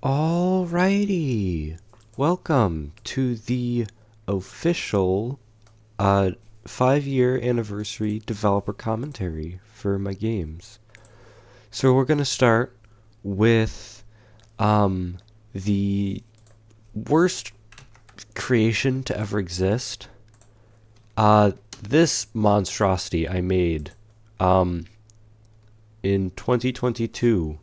Alrighty. Welcome to the official uh 5-year anniversary developer commentary for my games. So we're gonna start with the worst creation to ever exist. This monstrosity I made um in 2022,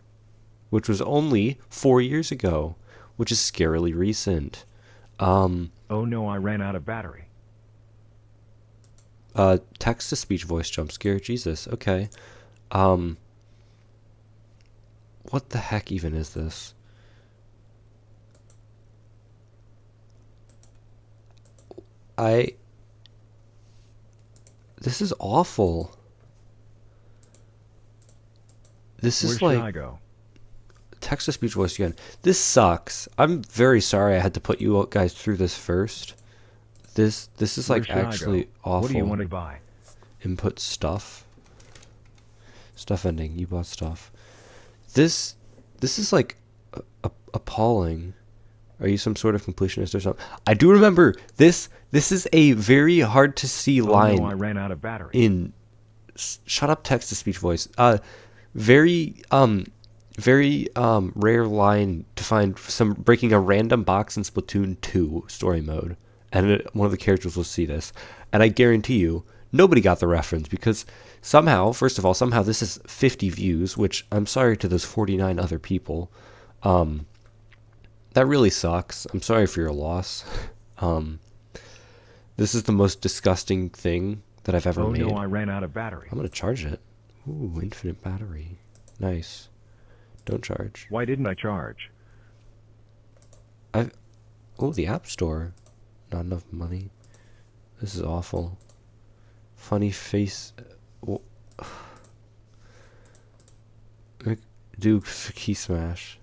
which was only 4 years ago, which is scarily recent. Um, Oh no, I ran out of battery. Text to speech voice jump scare. Jesus. Okay. Um, what the heck even is this? I. This is awful. This Where is should like I go? text to speech voice again. This sucks. I'm very sorry I had to put you guys through this first. This is Where like should I go? actually What do you awful. want to buy? Input stuff. Stuff ending. You bought stuff. This this is like appalling. Are you some sort of completionist or something? I do remember this. This is a very hard to see Oh no, line I ran out of battery. in shut up text to speech voice. Very rare line to find some breaking a random box in Splatoon 2 story mode, and one of the characters will see this, and I guarantee you nobody got the reference because somehow, first of all, somehow this is 50 views, which I'm sorry to those 49 other people. Um, that really sucks. I'm sorry for your loss. Um, this is the most disgusting thing that I've ever Oh no, made. I ran out of battery. I'm gonna charge it. Ooh, infinite battery. Nice. Don't charge. Why didn't I charge? I Oh, the App Store. Not enough money. This is awful. Funny face. Do key smash.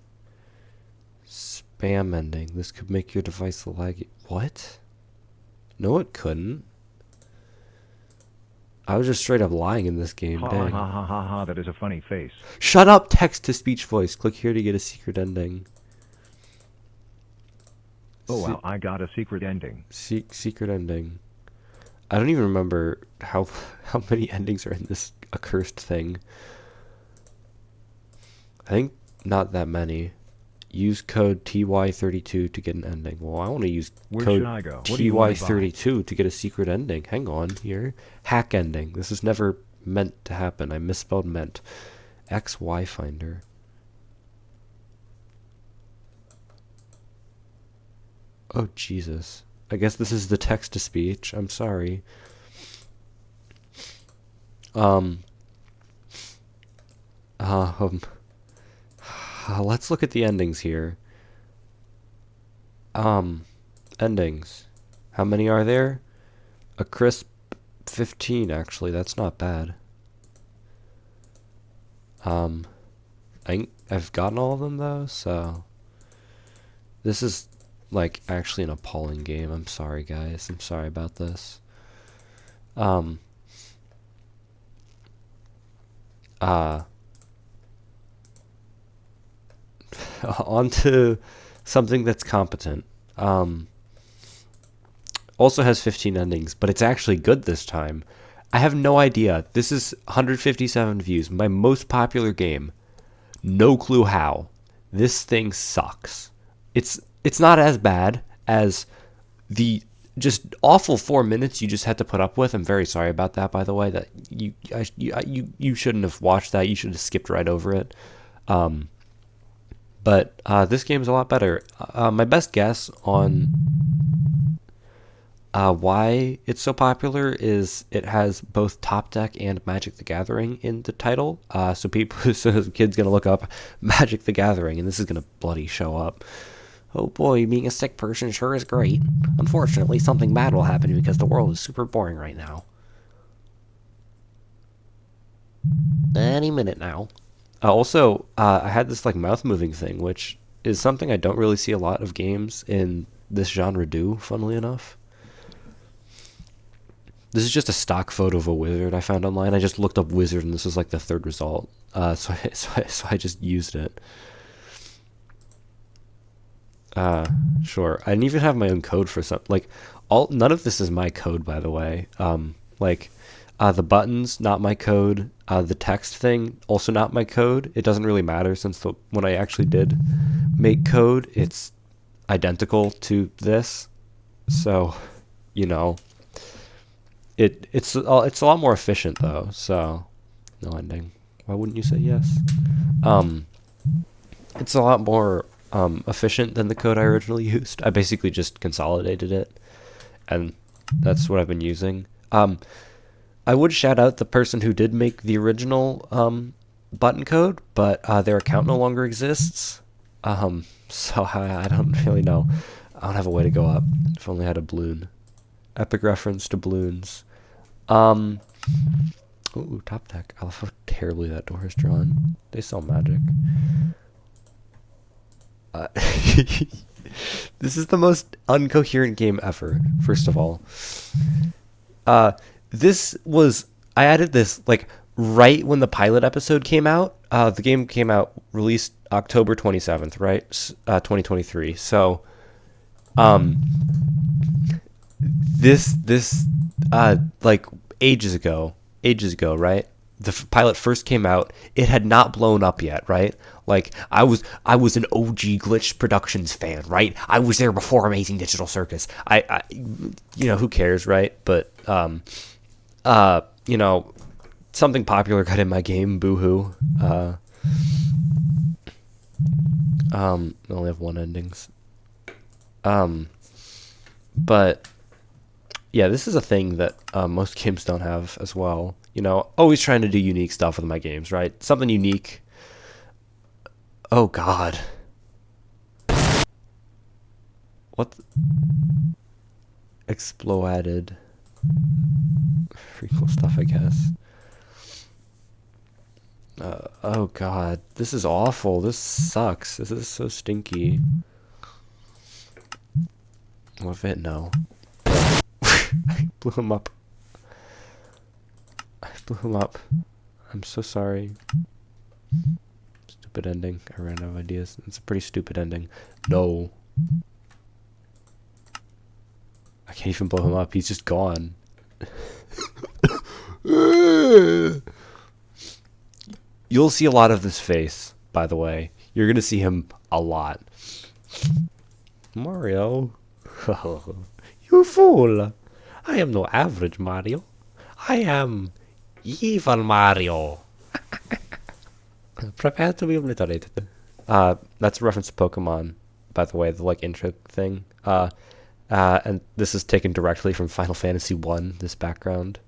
Spam ending. This could make your device laggy. What? No, it couldn't. I was just straight up lying in this game. Ha ha Dang. ha ha ha ha, that is a funny face. Shut up, text to speech voice. Click here to get a secret ending. Oh Se- wow, I got a secret ending. secret ending. I don't even remember how how many endings are in this accursed thing. I think not that many. Use code TY32 to get an ending. Well, I want to use Where should code I go? What do you want to buy? TY32 to get a secret ending. Hang on here. Hack ending. This is never meant to happen. I misspelled meant. XY finder. Oh, Jesus. I guess this is the text to speech. I'm sorry. Um, um, let's look at the endings here. Um, Endings. How many are there? A crisp 15, actually. That's not bad. Um, I've gotten all of them, though, so this is, like, actually an appalling game. I'm sorry, guys. I'm sorry about this. Um, uh, On to something that's competent. Um, Also has 15 endings, but it's actually good this time. I have no idea. This is 157 views, my most popular game. No clue how. This thing sucks. It's not as bad as the just awful 4 minutes you just had to put up with. I'm very sorry about that, by the way. That you shouldn't have watched that. You should have skipped right over it. Um, but this game is a lot better. My best guess on why it's so popular is it has both Top Deck and Magic the Gathering in the title. So people, so the kid's gonna look up Magic the Gathering, and this is gonna bloody show up. Oh boy, being a sick person sure is great. Unfortunately, something bad will happen because the world is super boring right now. Any minute now. I had this like mouth moving thing, which is something I don't really see a lot of games in this genre do. Funnily enough. This is just a stock photo of a wizard I found online. I just looked up wizard, and this was like the third result. So I just used it. Sure. I didn't even have my own code for some, like, none of this is my code, by the way. Like, the buttons, not my code. The text thing, also not my code. It doesn't really matter since when I actually did make code, it's identical to this. So, you know, it's a lot more efficient though. So, no ending. Why wouldn't you say yes? It's a lot more efficient than the code I originally used. I basically just consolidated it, and that's what I've been using. I would shout out the person who did make the original button code, but their account no longer exists. So I don't really know. I don't have a way to go up. If only I had a balloon. Epic reference to balloons. Ooh, top deck. I love how terribly that door is drawn. They sell magic. This is the most uncoherent game ever, first of all. I added this, like, right when the pilot episode came out. The game came out, released October 27th, right? 2023. So, like, ages ago, right? The pilot first came out, it had not blown up yet, right? Like, I was an OG Glitch Productions fan, right? I was there before Amazing Digital Circus. I you know, who cares, right? But you know, something popular got in my game, boo-hoo. I only have one endings. But yeah, this is a thing that most games don't have as well. You know, always trying to do unique stuff with my games, right? Something unique. Oh God. What? Exploded. Pretty cool stuff, I guess. Oh God, this is awful. This sucks. This is so stinky. What if it? No. I blew him up. I blew him up. I'm so sorry. Stupid ending. I ran out of ideas. It's a pretty stupid ending. No. I can't even blow him up. He's just gone. You'll see a lot of this face, by the way. You're going to see him a lot. Mario. You fool. I am no average Mario. I am evil Mario. Prepare to be obliterated. That's a reference to Pokemon, by the way, the like intro thing. And this is taken directly from Final Fantasy 1, this background.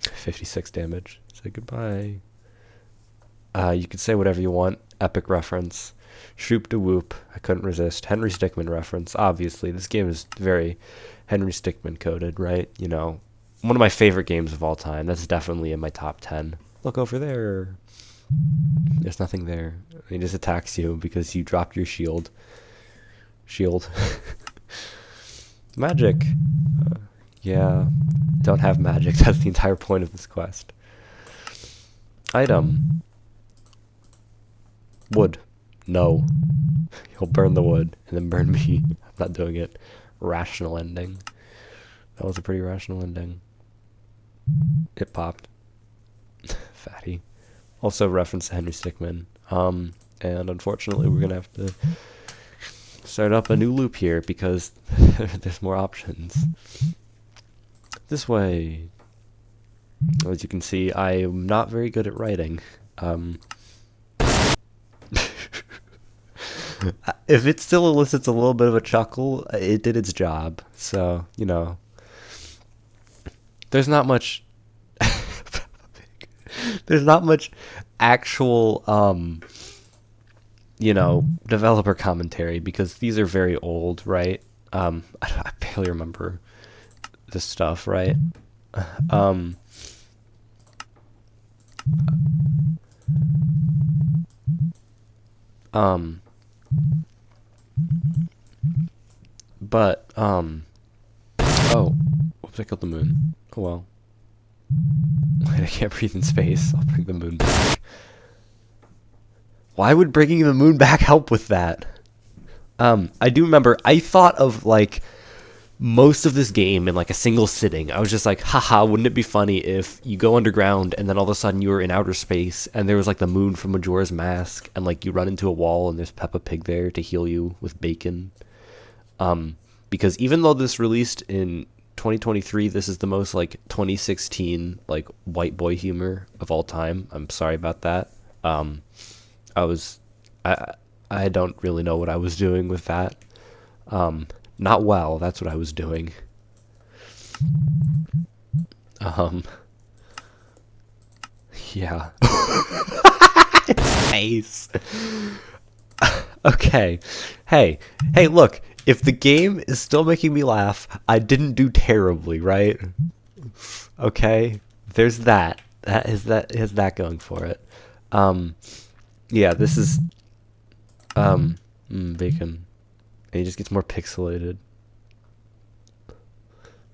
56 damage. Say goodbye. You could say whatever you want. Epic reference. Shoop de whoop. I couldn't resist. Henry Stickmin reference. Obviously, this game is very Henry Stickmin coded, right? You know, one of my favorite games of all time. That's definitely in my top 10. Look over there. There's nothing there. He just attacks you because you dropped your shield. Magic. Yeah. Don't have magic. That's the entire point of this quest. Item. Wood. No. He'll burn the wood and then burn me. I'm not doing it. Rational ending. That was a pretty rational ending. It popped. Fatty. Also reference to Henry Stickmin. And unfortunately we're gonna have to start up a new loop here because there's more options. This way. As you can see, I am not very good at writing. If it still elicits a little bit of a chuckle, it did its job. So, you know, there's not much there's not much actual you know, developer commentary because these are very old, right? I barely remember this stuff, right? But, oh, whoops, I killed the moon. Oh well. I can't breathe in space. I'll bring the moon back. Why would bringing the moon back help with that? I do remember I thought of like most of this game in like a single sitting. I was just like, haha, wouldn't it be funny if you go underground and then all of a sudden you were in outer space and there was like the moon from Majora's Mask and like you run into a wall and there's Peppa Pig there to heal you with bacon. Because even though this released in 2023, this is the most like 2016 like white boy humor of all time. I'm sorry about that. I don't really know what I was doing with that. Not well, that's what I was doing. Yeah. Face. Okay. Hey, look, if the game is still making me laugh, I didn't do terribly, right? Okay? There's that. That has that going for it. Yeah, this is bacon. And he just gets more pixelated.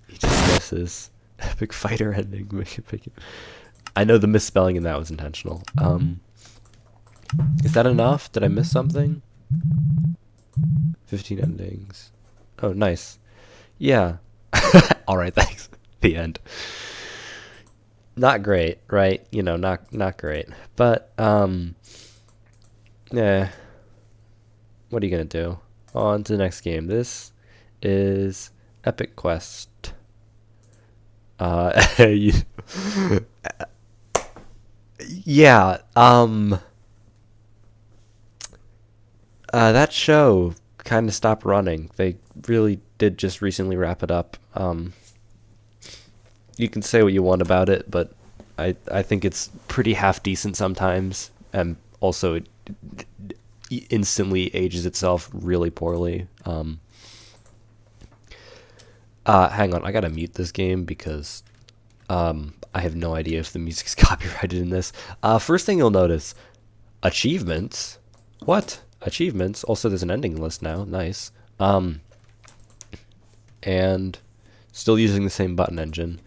He just misses. Epic fighter ending. Bacon. I know the misspelling in that was intentional. Is that enough? Did I miss something? 15 endings. Oh, nice. Yeah. Alright, thanks. The end. Not great, right? You know, not great. But, yeah. What are you gonna do? On to the next game. This is Epic Quest. Yeah, that show kind of stopped running. They really did just recently wrap it up. You can say what you want about it, but I think it's pretty half decent sometimes, and also it instantly ages itself really poorly. Hang on, I gotta mute this game because I have no idea if the music's copyrighted in this. First thing you'll notice, achievements. What? Achievements? Also, there's an ending list now. Nice. And still using the same button engine.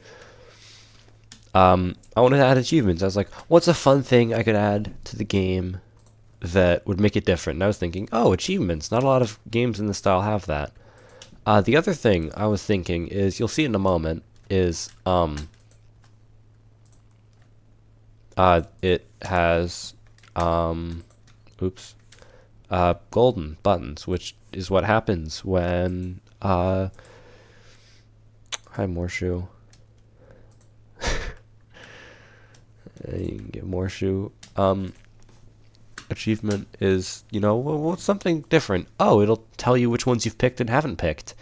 I wanted to add achievements. I was like, what's a fun thing I could add to the game that would make it different? And I was thinking, oh, achievements. Not a lot of games in this style have that. The other thing I was thinking is, you'll see it in a moment, is it has golden buttons, which is what happens when hi Morshu. You can get Morshu. Achievement is, you know, well, something different. Oh, it'll tell you which ones you've picked and haven't picked.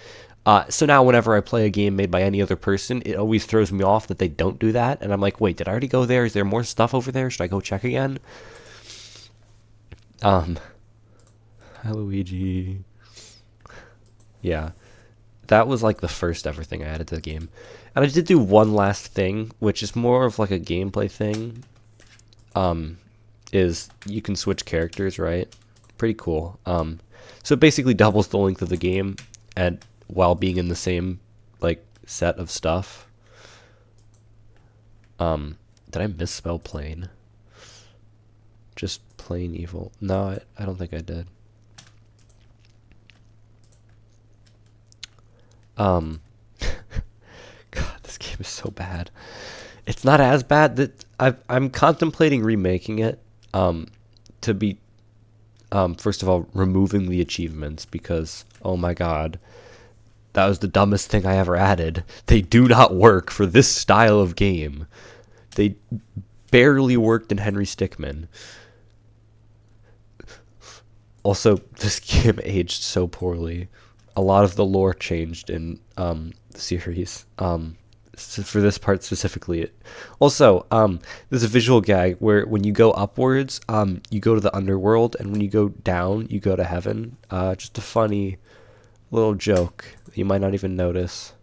So now whenever I play a game made by any other person, it always throws me off that they don't do that. And I'm like, wait, did I already go there? Is there more stuff over there? Should I go check again? Hi, Luigi. Yeah. That was like the first ever thing I added to the game. And I did do one last thing, which is more of like a gameplay thing. Is you can switch characters, right? Pretty cool. So it basically doubles the length of the game and while being in the same like set of stuff. Did I misspell plain? Just plain evil. No, I don't think I did. God, this game is so bad. It's not as bad that I'm contemplating remaking it. To be, first of all, removing the achievements because, oh my god, that was the dumbest thing I ever added. They do not work for this style of game. They barely worked in Henry Stickmin. Also, this game aged so poorly. A lot of the lore changed in the series. For this part specifically. Also, there's a visual gag where when you go upwards, you go to the underworld, and when you go down, you go to heaven. Just a funny little joke that you might not even notice.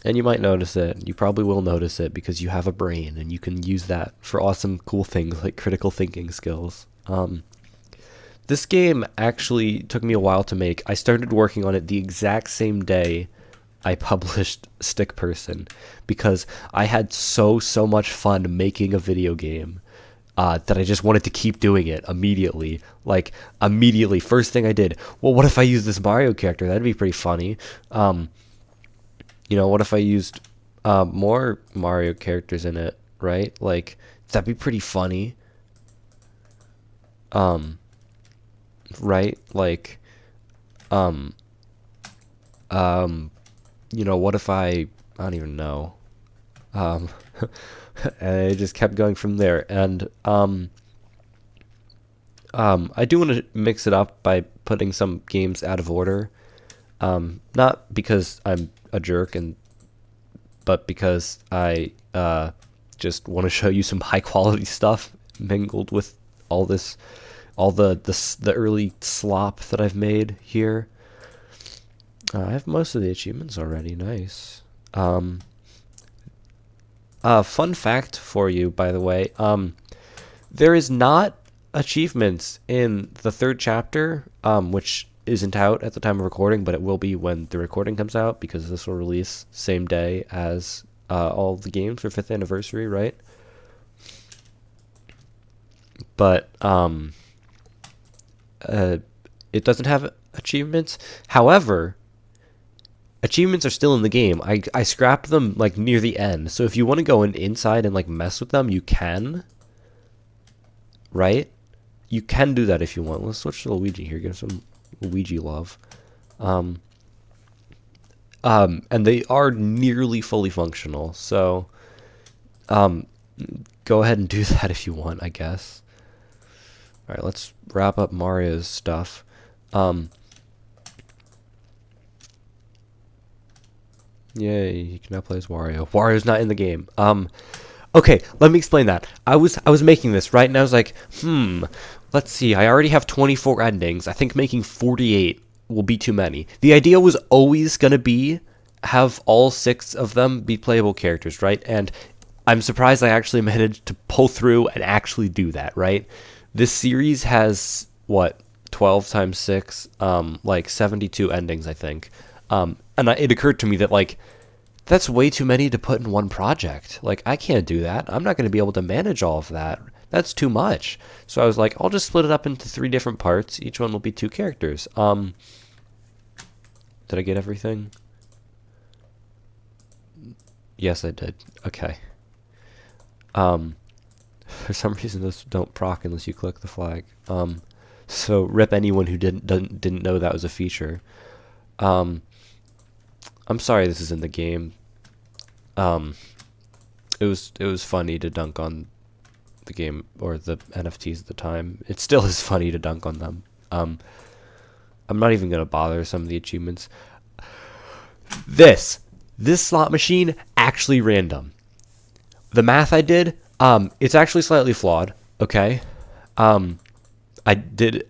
And you might notice it. You probably will notice it because you have a brain, and you can use that for awesome, cool things like critical thinking skills. This game actually took me a while to make. I started working on it the exact same day I published Stick Person because I had so much fun making a video game. that I just wanted to keep doing it immediately. Like, immediately. First thing I did, well, what if I use this Mario character? That'd be pretty funny. What if I used more Mario characters in it, right? Like, that'd be pretty funny. Right? Like, what if I don't even know. And it just kept going from there. And I do want to mix it up by putting some games out of order. Not because I'm a jerk, but because I just want to show you some high quality stuff mingled with all the early slop that I've made here. I have most of the achievements already. Nice. Fun fact for you, by the way. There is not achievements in the third chapter, which isn't out at the time of recording, but it will be when the recording comes out, because this will release same day as all the games for 5th anniversary, right? But it doesn't have achievements. However, achievements are still in the game. I scrapped them like near the end. So if you want to go inside and like mess with them, you can. Right? You can do that if you want. Let's switch to Luigi here. Give some Luigi love. And they are nearly fully functional. So go ahead and do that if you want, I guess. All right, let's wrap up Mario's stuff. Yay, you can now play as Wario. Wario's not in the game. Okay, let me explain that. I was making this, right? And I was like, let's see. I already have 24 endings. I think making 48 will be too many. The idea was always going to be have all 6 of them be playable characters, right? And I'm surprised I actually managed to pull through and actually do that, right? This series has, 12 times 6, like 72 endings, I think. And it occurred to me that, like, that's way too many to put in one project. Like, I can't do that. I'm not going to be able to manage all of that. That's too much. So I was like, I'll just split it up into 3 different parts. Each one will be 2 characters. Did I get everything? Yes, I did. Okay. For some reason, those don't proc unless you click the flag. So rip anyone who didn't know that was a feature. I'm sorry this is in the game. It was funny to dunk on the game or the NFTs at the time. It still is funny to dunk on them. I'm not even gonna bother some of the achievements. This slot machine actually random. The math I did, it's actually slightly flawed. Okay, I did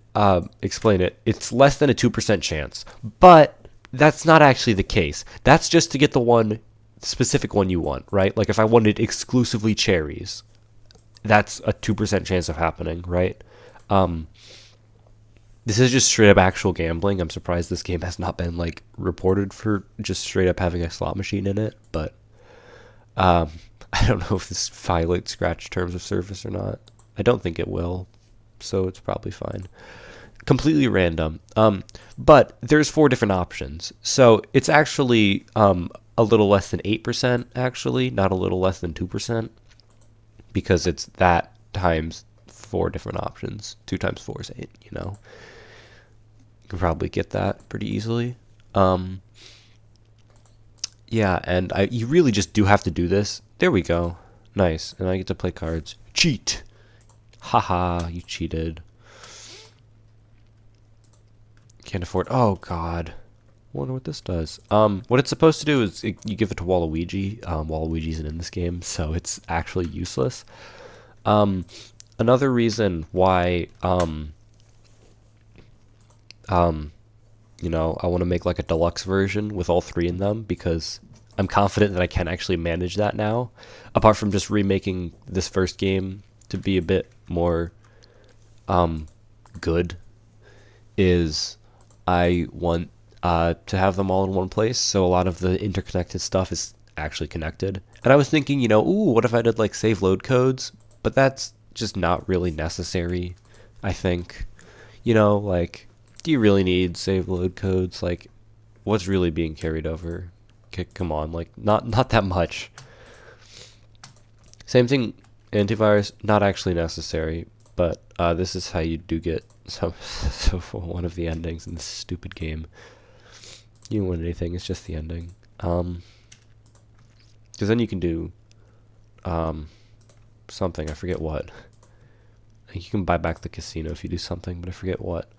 explain it. It's less than a 2% chance, but that's not actually the case. That's just to get the specific one you want, right? Like if I wanted exclusively cherries, that's a 2% chance of happening, right? This is just straight up actual gambling. I'm surprised this game has not been like reported for just straight up having a slot machine in it, but I don't know if this violates Scratch terms of service or not. I don't think it will, so it's probably fine. Completely random. But there's 4 different options. So it's actually a little less than 8%, actually, not a little less than 2%, because it's that times 4 different options. 2 times 4 is 8, you know. You can probably get that pretty easily. Yeah, and you really just do have to do this. There we go. Nice. And I get to play cards. Cheat. Haha, you cheated. Can't afford. Oh God, wonder what this does. What it's supposed to do is you give it to Waluigi. Waluigi isn't in this game, so it's actually useless. Another reason why I want to make like a deluxe version with all 3 in them, because I'm confident that I can actually manage that now. Apart from just remaking this first game to be a bit more good, is I want to have them all in one place, so a lot of the interconnected stuff is actually connected. And I was thinking, ooh, what if I did like save load codes? But that's just not really necessary, I think. You know, like, do you really need save load codes? Like, what's really being carried over? Come on, like, not that much. Same thing, antivirus, not actually necessary, but this is how you do get so for one of the endings in this stupid game. You don't win anything, it's just the ending. Because then you can do something, I forget what. I think you can buy back the casino if you do something, but I forget what.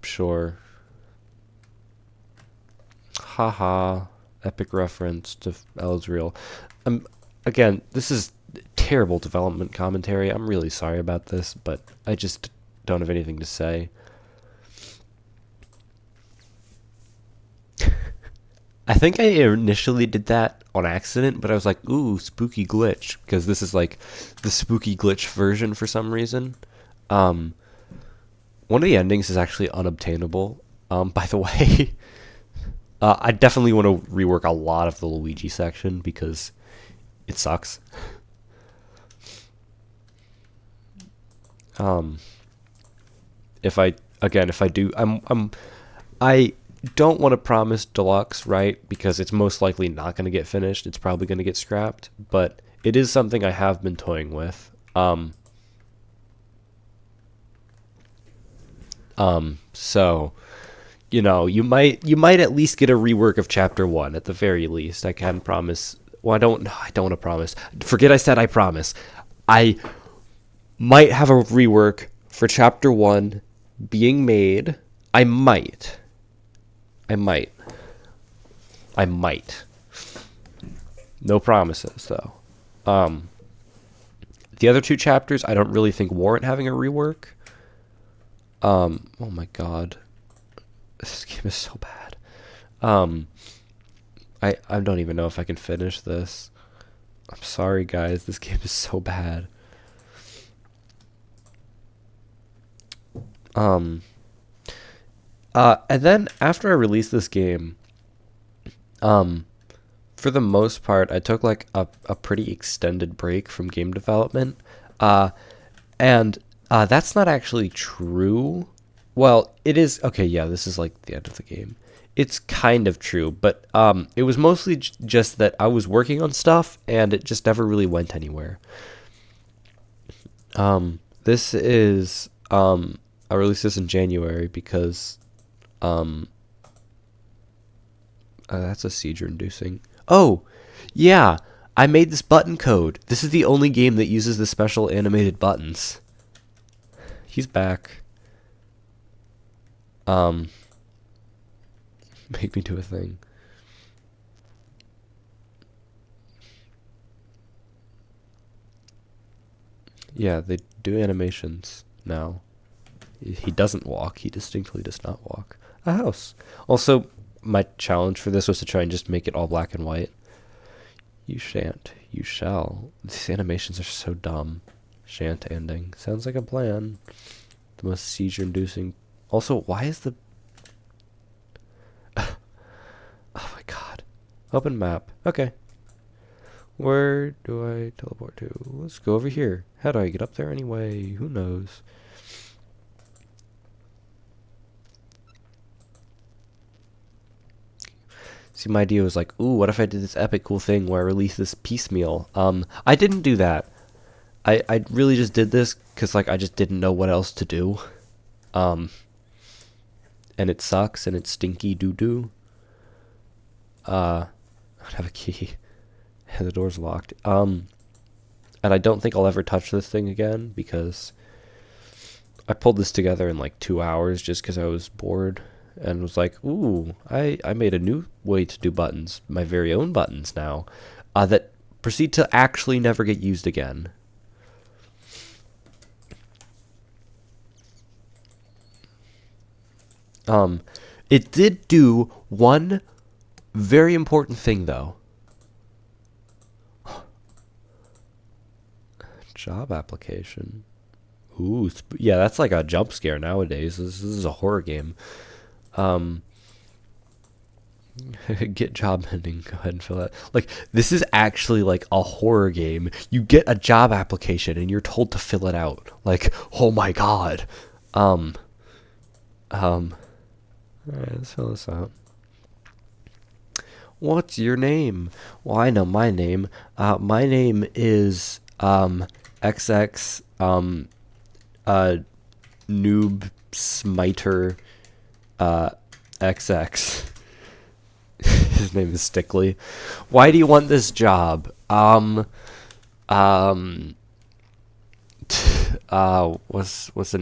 Sure. Haha. Epic reference to Eldril. Again, this is terrible development commentary. I'm really sorry about this, but I just don't have anything to say. I think I initially did that on accident, but I was like, ooh, spooky glitch, because this is like the spooky glitch version for some reason. One of the endings is actually unobtainable, by the way. I definitely want to rework a lot of the Luigi section because it sucks. If I do, I don't want to promise deluxe, right? Because it's most likely not going to get finished. It's probably going to get scrapped, but it is something I have been toying with. So, you know, you might at least get a rework of chapter 1 at the very least. I can promise. Well, I don't want to promise. Forget I said I promise. I might have a rework for chapter 1 being made. I might. No promises though. The other 2 chapters I don't really think warrant having a rework. Oh my god. This game is so bad. I don't even know if I can finish this. I'm sorry, guys. This game is so bad. And then after I released this game, for the most part, I took like a pretty extended break from game development. And that's not actually true. Well, it is. Okay, yeah, this is like the end of the game. It's kind of true, but it was mostly just that I was working on stuff and it just never really went anywhere. This is I released this in January because that's a seizure inducing. Oh, yeah, I made this button code. This is the only game that uses the special animated buttons. He's back. Make me do a thing. Yeah, they do animations now. He doesn't walk. He distinctly does not walk. A house. Also, my challenge for this was to try and just make it all black and white. You shan't. You shall. These animations are so dumb. Shan't ending. Sounds like a plan. The most seizure-inducing. Also, why is the... Oh my god. Open map. Okay. Where do I teleport to? Let's go over here. How do I get up there anyway? Who knows? See, my idea was like, ooh, what if I did this epic cool thing where I release this piecemeal? I didn't do that. I really just did this because, like, I just didn't know what else to do. And it sucks and it's stinky doo-doo. I don't have a key. And the door's locked. And I don't think I'll ever touch this thing again because I pulled this together in like 2 hours just because I was bored and was like, ooh, I made a new way to do buttons, my very own buttons now, that proceed to actually never get used again. It did do one very important thing though. Job application. Ooh, yeah, that's like a jump scare nowadays. This is a horror game. Get job ending. Go ahead and fill that. Like, this is actually like a horror game. You get a job application and you're told to fill it out. Like, oh my god. Alright, let's fill this out. What's your name? Well, I know my name. My name is XX Noob Smiter XX. His name is Stickley. Why do you want this job? What's an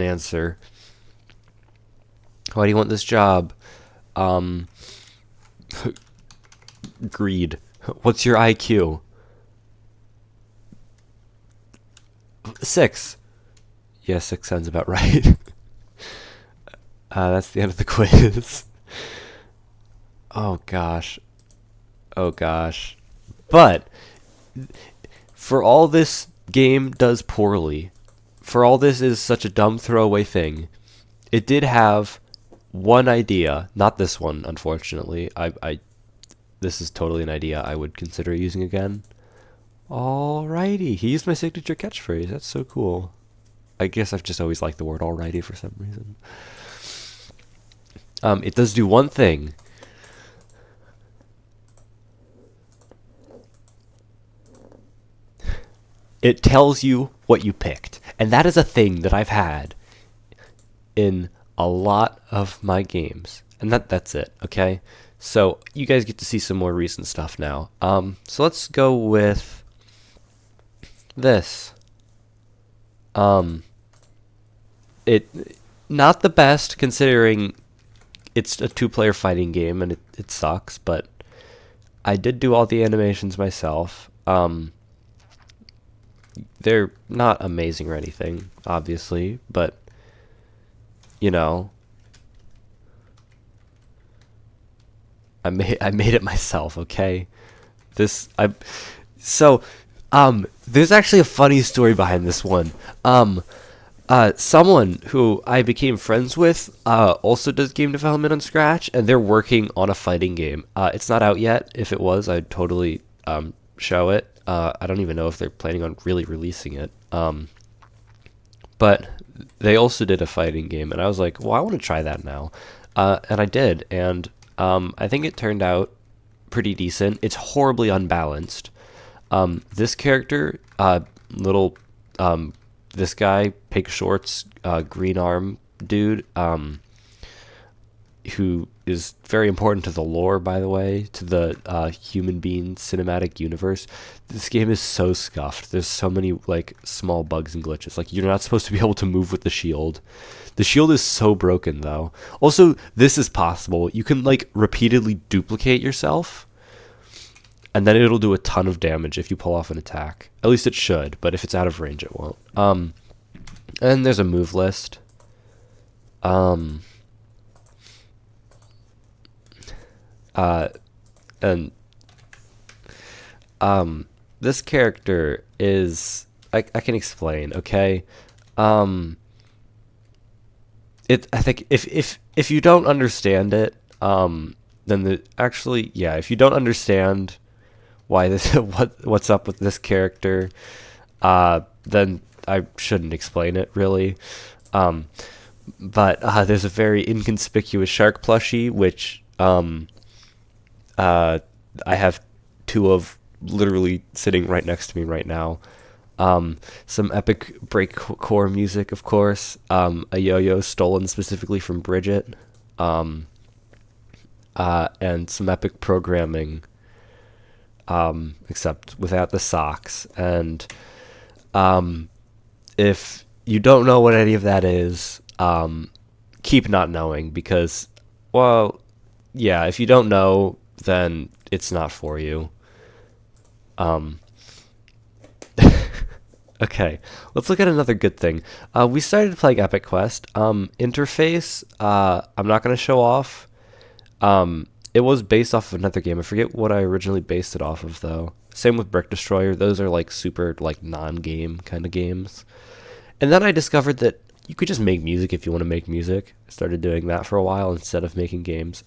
answer? Why do you want this job? Greed. What's your IQ? 6. Yeah, 6 sounds about right. That's the end of the quiz. Oh gosh. Oh gosh. But for all this game does poorly, for all this is such a dumb throwaway thing, it did have one idea. Not this one, unfortunately. This is totally an idea I would consider using again. Alrighty. He used my signature catchphrase. That's so cool. I guess I've just always liked the word alrighty for some reason. It does do one thing. It tells you what you picked. And that is a thing that I've had in a lot of my games. And that's it, okay? So you guys get to see some more recent stuff now. So let's go with this. It not the best considering it's a 2-player fighting game and it sucks, but I did do all the animations myself. They're not amazing or anything, obviously, but you know, I made it myself, okay? There's actually a funny story behind this one. Someone who I became friends with also does game development on Scratch, and they're working on a fighting game. It's not out yet. If it was, I'd totally show it. I don't even know if they're planning on really releasing it. But they also did a fighting game, and I was like, well, I want to try that now. And I did, and I think it turned out pretty decent. It's horribly unbalanced. This character, this guy, pig shorts, green arm dude, who is very important to the lore, by the way, to the human being cinematic universe. This game is so scuffed. There's so many like small bugs and glitches. Like, you're not supposed to be able to move with the shield. The shield is so broken though. Also, this is possible. You can like repeatedly duplicate yourself, and then it'll do a ton of damage if you pull off an attack. At least it should, but if it's out of range, it won't. And there's a move list. This character is I can explain, okay? I think if you don't understand it, then if you don't understand why this what's up with this character, then I shouldn't explain it really. But there's a very inconspicuous shark plushie, which I have 2 of literally sitting right next to me right now. Some epic breakcore music, of course. A yo-yo stolen specifically from Bridget. And some epic programming, except without the socks. And if you don't know what any of that is, keep not knowing, because, well, yeah, if you don't know, then it's not for you. Okay, let's look at another good thing. We started playing Epic Quest. Interface, I'm not going to show off. It was based off of another game. I forget what I originally based it off of, though. Same with Brick Destroyer. Those are like super like non-game kind of games. And then I discovered that you could just make music if you want to make music. I started doing that for a while instead of making games.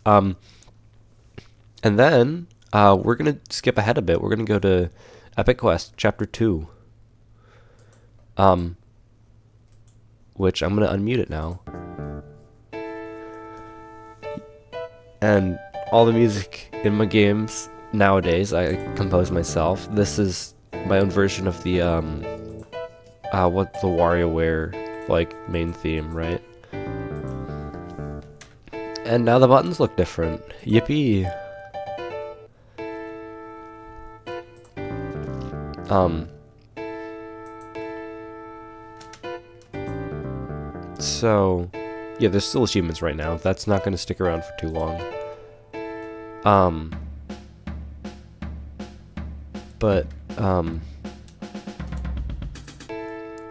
And then we're gonna skip ahead a bit. We're gonna go to Epic Quest Chapter 2. Which I'm gonna unmute it now. And all the music in my games nowadays I compose myself. This is my own version of the what the WarioWare like main theme, right? And now the buttons look different. Yippee! So, yeah, there's still achievements right now. That's not going to stick around for too long.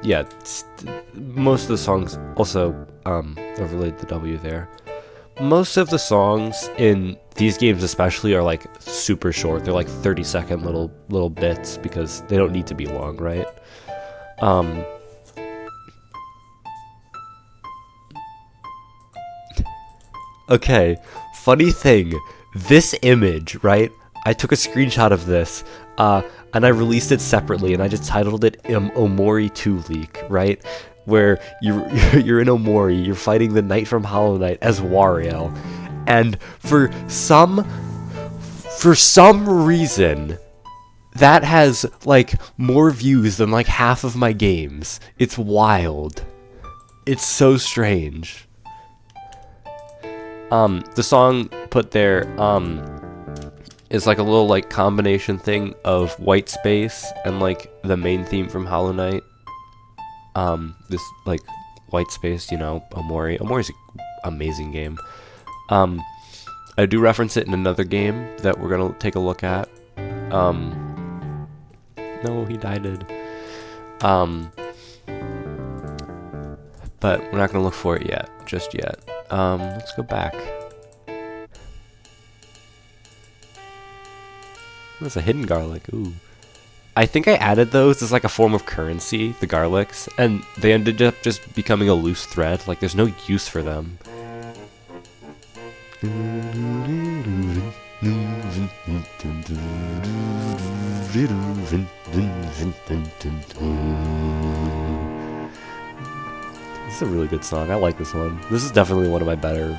Yeah, most of the songs also, overlaid the W there. Most of the songs in these games especially are like super short. They're like 30-second little bits because they don't need to be long, right? Okay, funny thing, this image, right? I took a screenshot of this, and I released it separately, and I just titled it Omori 2 Leak, right? Where you're in Omori, you're fighting the Knight from Hollow Knight as Wario, and for some reason, that has like more views than like half of my games. It's wild. It's so strange. The song put there, is like a little like combination thing of White Space and like the main theme from Hollow Knight. This like White Space, you know, Omori. Omori's an amazing game. I do reference it in another game that we're gonna take a look at. No, he died. But we're not gonna look for it just yet. Let's go back. There's a hidden garlic. Ooh. I think I added those as like a form of currency, the garlics, and they ended up just becoming a loose thread. Like there's no use for them. This is a really good song. I like this one. This is definitely one of my better,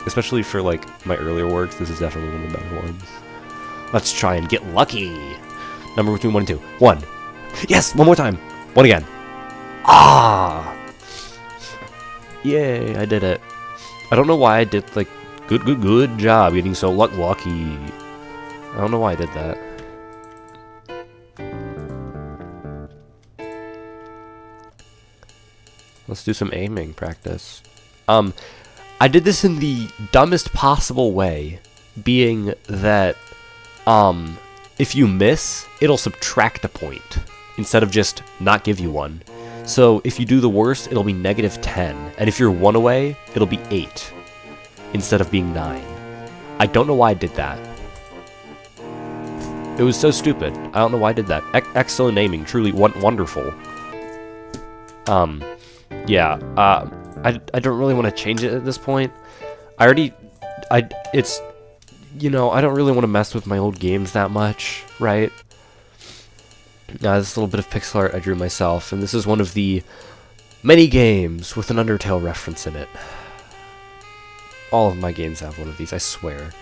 especially for like my earlier works. This is definitely one of the better ones. Let's try and get lucky. Number between 1 and 2. 1. Yes, one more time. 1 again. Ah! Yay, I did it. I don't know why I did like good job getting so lucky. I don't know why I did that. Let's do some aiming practice. I did this in the dumbest possible way, being that if you miss, it'll subtract a point instead of just not give you one. So if you do the worst, it'll be -10, and if you're 1 away, it'll be 8 instead of being 9. I don't know why I did that. It was so stupid. I don't know why I did that. Excellent aiming, truly wonderful. Yeah, I don't really want to change it at this point. It's, you know, I don't really want to mess with my old games that much, right? This little bit of pixel art I drew myself, and this is one of the many games with an Undertale reference in it. All of my games have one of these, I swear.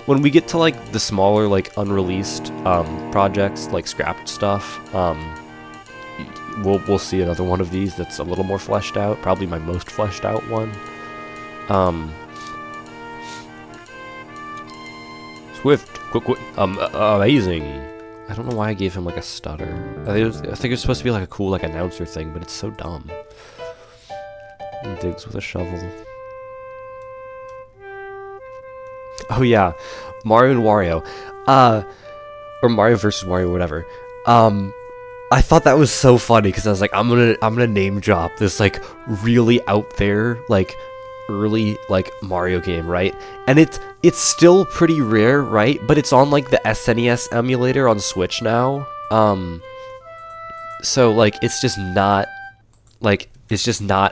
When we get to like the smaller, like unreleased projects, like scrapped stuff, we'll see another one of these that's a little more fleshed out. Probably my most fleshed out one. Swift, quick, amazing. I don't know why I gave him like a stutter. I think it was supposed to be like a cool like announcer thing, but it's so dumb. He digs with a shovel. Oh yeah, Mario and Wario, or Mario versus Wario, whatever. I thought that was so funny because I was like, I'm gonna name drop this like really out there like early like Mario game, right? And it's still pretty rare, right? But it's on like the SNES emulator on Switch now. so like it's just not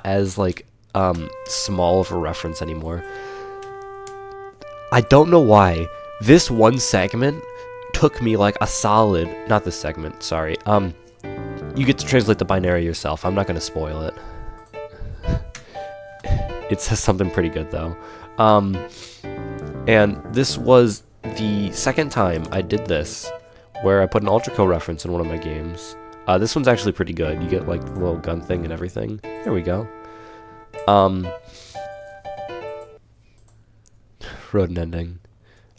as like small of a reference anymore. I don't know why this one segment took me like a solid, not this segment, sorry. You get to translate the binary yourself. I'm not going to spoil it. It says something pretty good though. And this was the second time I did this, where I put an Ultra Kill reference in one of my games. This one's actually pretty good. You get like the little gun thing and everything. There we go. Rodent ending.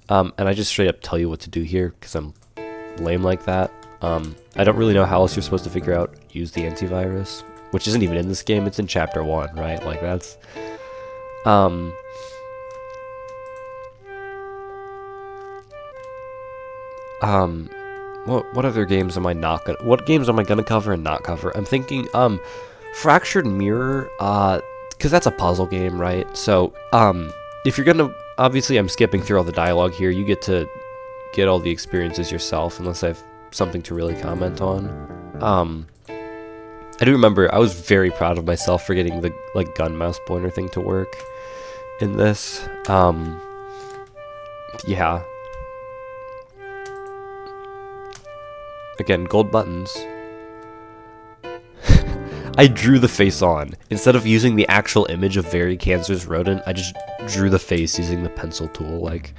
And I just straight up tell you what to do here because I'm lame like that. I don't really know how else you're supposed to figure out use the antivirus, which isn't even in this game. It's in chapter 1, right? Like that's what other games am I not gonna what games am I gonna cover and not cover? I'm thinking Fractured Mirror, because that's a puzzle game, right? So if you're gonna, obviously I'm skipping through all the dialogue here. You get to get all the experiences yourself unless I have something to really comment on. I do remember I was very proud of myself for getting the like gun mouse pointer thing to work in this. Yeah. Again, gold buttons. I drew the face on. Instead of using the actual image of very cancerous rodent, I just drew the face using the pencil tool. Like,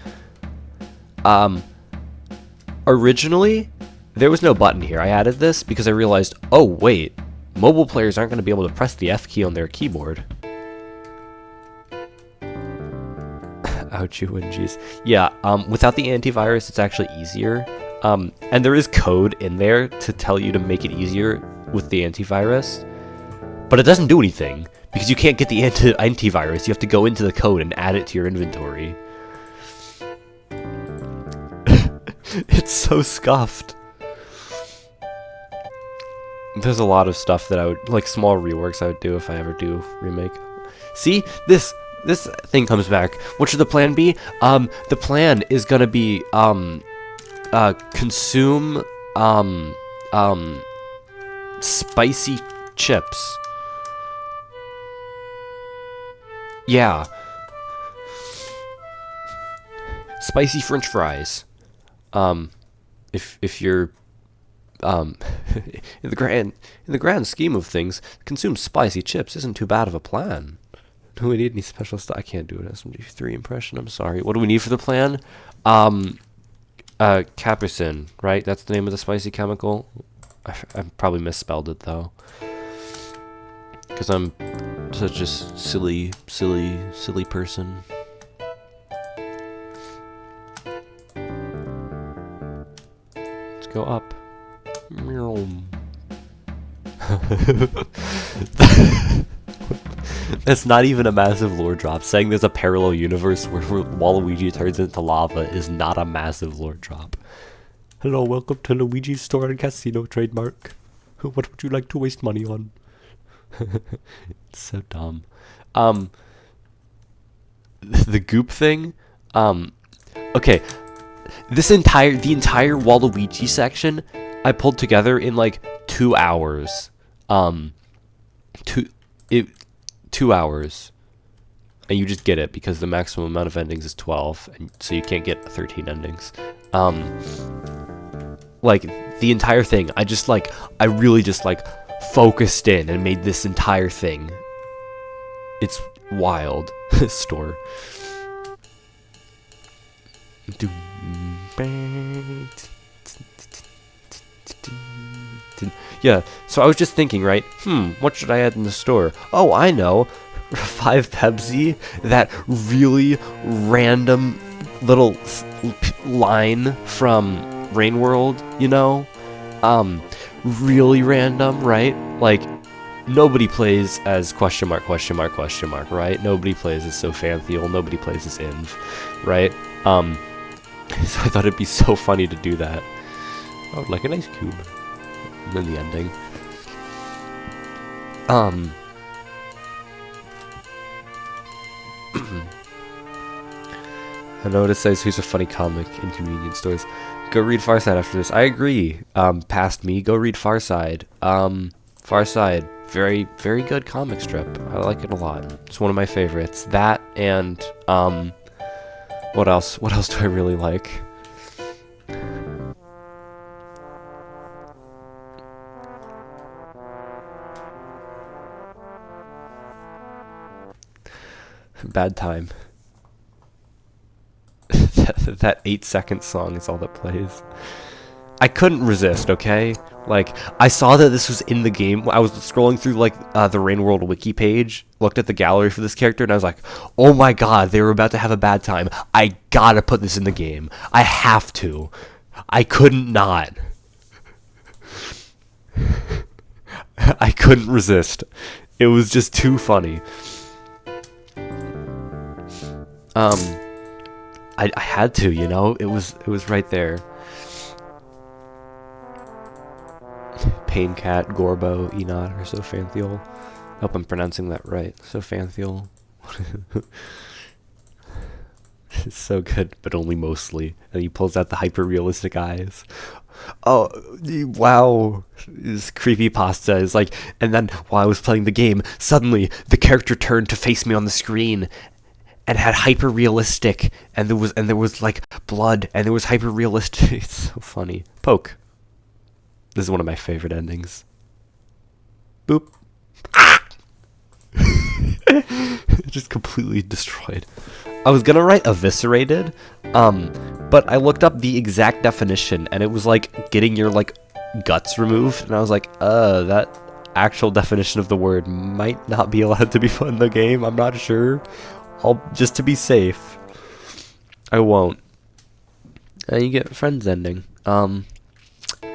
originally, there was no button here. I added this because I realized, oh wait, mobile players aren't going to be able to press the F key on their keyboard. Ouchie whingies. Yeah, without the antivirus, it's actually easier. And there is code in there to tell you to make it easier with the antivirus. But it doesn't do anything, because you can't get the antivirus. You have to go into the code and add it to your inventory. It's so scuffed. There's a lot of stuff that I would, like small reworks I would do if I ever do remake. See, this thing comes back. What should the plan be? The plan is gonna be, consume, spicy chips. Yeah. Spicy French fries. If you're in the grand scheme of things, consume spicy chips isn't too bad of a plan. Do we need any special stuff? I can't do an SMG3 impression. I'm sorry. What do we need for the plan? Capucin, right? That's the name of the spicy chemical. I probably misspelled it though, because I'm such a silly person. Let's go up. That's not even a massive lore drop. Saying there's a parallel universe where Waluigi turns into lava is not a massive lore drop. Hello, welcome to Luigi's Store and Casino trademark. What would you like to waste money on? It's so dumb. The goop thing. Okay. The entire Waluigi section I pulled together in like 2 hours. 2 hours. And you just get it because the maximum amount of endings is 12, and so you can't get 13 endings. Like the entire thing, I really just focused in and made this entire thing. It's wild. Store. Yeah, so I was just thinking, right? What should I add in the store? Oh, I know. 5 Pepsi, that really random little line from Rain World, you know? Really random, right? Like, nobody plays as question mark, right? Nobody plays as Sophantheal, nobody plays as Inv, right? So I thought it'd be so funny to do that. I would like an ice cube. And then the ending. I know what it says, who's a funny comic in convenience stores. Go read Farside after this. I agree. Past me, go read Farside. Farside, very, very good comic strip. I like it a lot. It's one of my favorites. That and, what else? What else do I really like? Bad Time. That 8-second song is all that plays. I couldn't resist, okay? Like, I saw that this was in the game. I was scrolling through, like, the Rain World wiki page, looked at the gallery for this character, and I was like, oh my god, they were about to have a bad time. I gotta put this in the game. I have to. I couldn't not. I couldn't resist. It was just too funny. I had to, you know? It was right there. Pain Cat, Gorbo, Enod, or Sophantheol. I hope I'm pronouncing that right. Sophantheol. It's so good, but only mostly. And he pulls out the hyper-realistic eyes. Oh, wow. This creepypasta is like... And then, while I was playing the game, suddenly, the character turned to face me on the screen and had hyper-realistic, and there was like blood, and there was hyper-realistic. It's so funny. Poke. This is one of my favorite endings. Boop. Just completely destroyed. I was gonna write eviscerated, but I looked up the exact definition, and it was like getting your like guts removed, and I was like, that actual definition of the word might not be allowed to be put in the game. I'm not sure. Just to be safe, I won't. And you get Friends ending.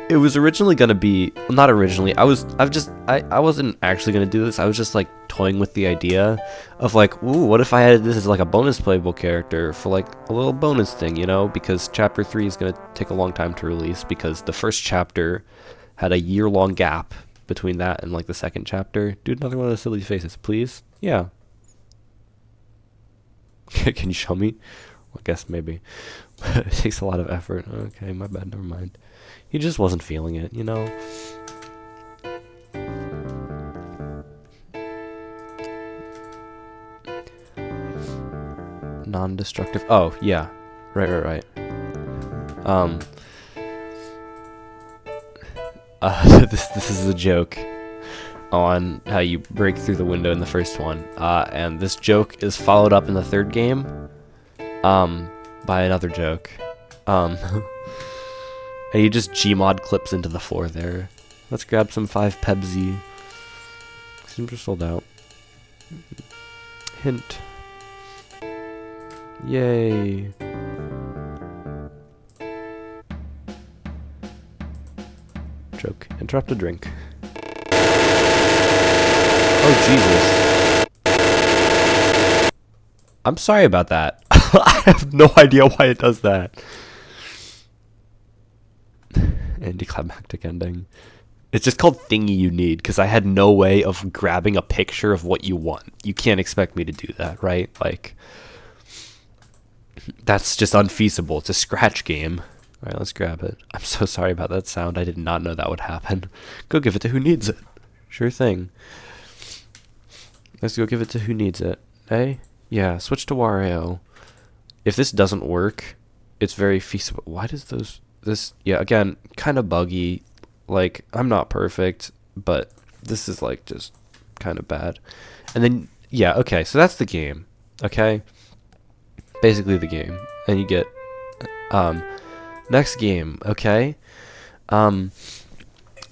It was originally gonna be, well, not originally. I wasn't actually gonna do this. I was just like toying with the idea of like, ooh, what if I added this as like a bonus playable character for like a little bonus thing, you know? Because chapter 3 is gonna take a long time to release because the first chapter had a year-long gap between that and like the second chapter. Dude, another one of those silly faces, please. Yeah. Can you show me? Well, I guess maybe. It takes a lot of effort. Okay, my bad. Never mind. He just wasn't feeling it, you know? Non-destructive. Oh, yeah. Right. This is a joke on how you break through the window in the first one. And this joke is followed up in the third game, by another joke. And he just Gmod clips into the floor there. Let's grab some 5 Pepsi. Seems are sold out. Hint. Yay. Joke. Interrupt a drink. Oh, Jesus. I'm sorry about that. I have no idea why it does that. Anticlimactic ending. It's just called Thingy You Need, because I had no way of grabbing a picture of what you want. You can't expect me to do that, right? Like, that's just unfeasible. It's a scratch game. Alright, let's grab it. I'm so sorry about that sound. I did not know that would happen. Go give it to who needs it. Sure thing. Let's go give it to who needs it. Hey? Yeah, switch to Wario. If this doesn't work, it's very feasible. Why does this, yeah, again, kind of buggy. Like, I'm not perfect, but this is, like, just kind of bad. And then, yeah, okay, so that's the game, okay? Basically the game. And you get, next game, okay?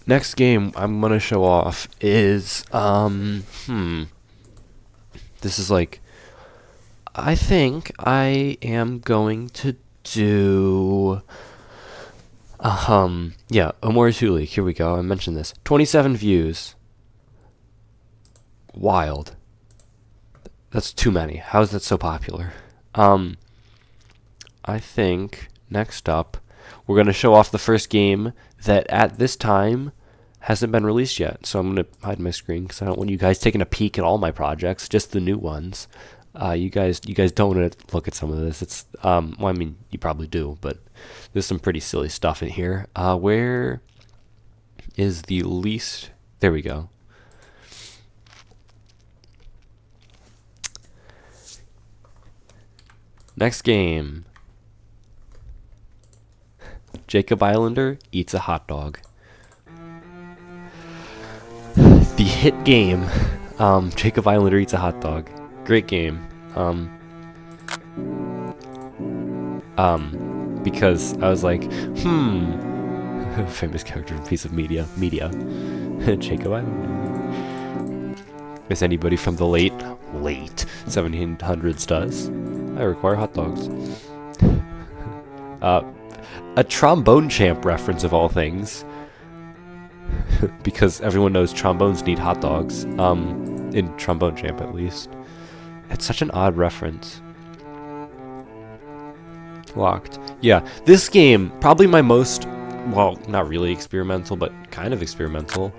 Next game I'm gonna show off is, this is, like, I think I am going to do... yeah, Omori League. Here we go. I mentioned this. 27 views. Wild. That's too many. How is that so popular? I think next up we're going to show off the first game that at this time hasn't been released yet. So I'm going to hide my screen because I don't want you guys taking a peek at all my projects, just the new ones. You guys don't wanna look at some of this. It's well, I mean, you probably do, but there's some pretty silly stuff in here. Where is the least? There we go. Next game. Jacob Islander eats a hot dog. The hit game. Jacob Islander eats a hot dog. Great game. Because I was like, famous character, piece of media. Jacob Islander. As anybody from the late 1700s does. I require hot dogs. A trombone champ reference of all things. Because everyone knows trombones need hot dogs. In Trombone Champ at least. It's such an odd reference. Locked. Yeah, this game, probably my most, well, not really experimental, but kind of experimental.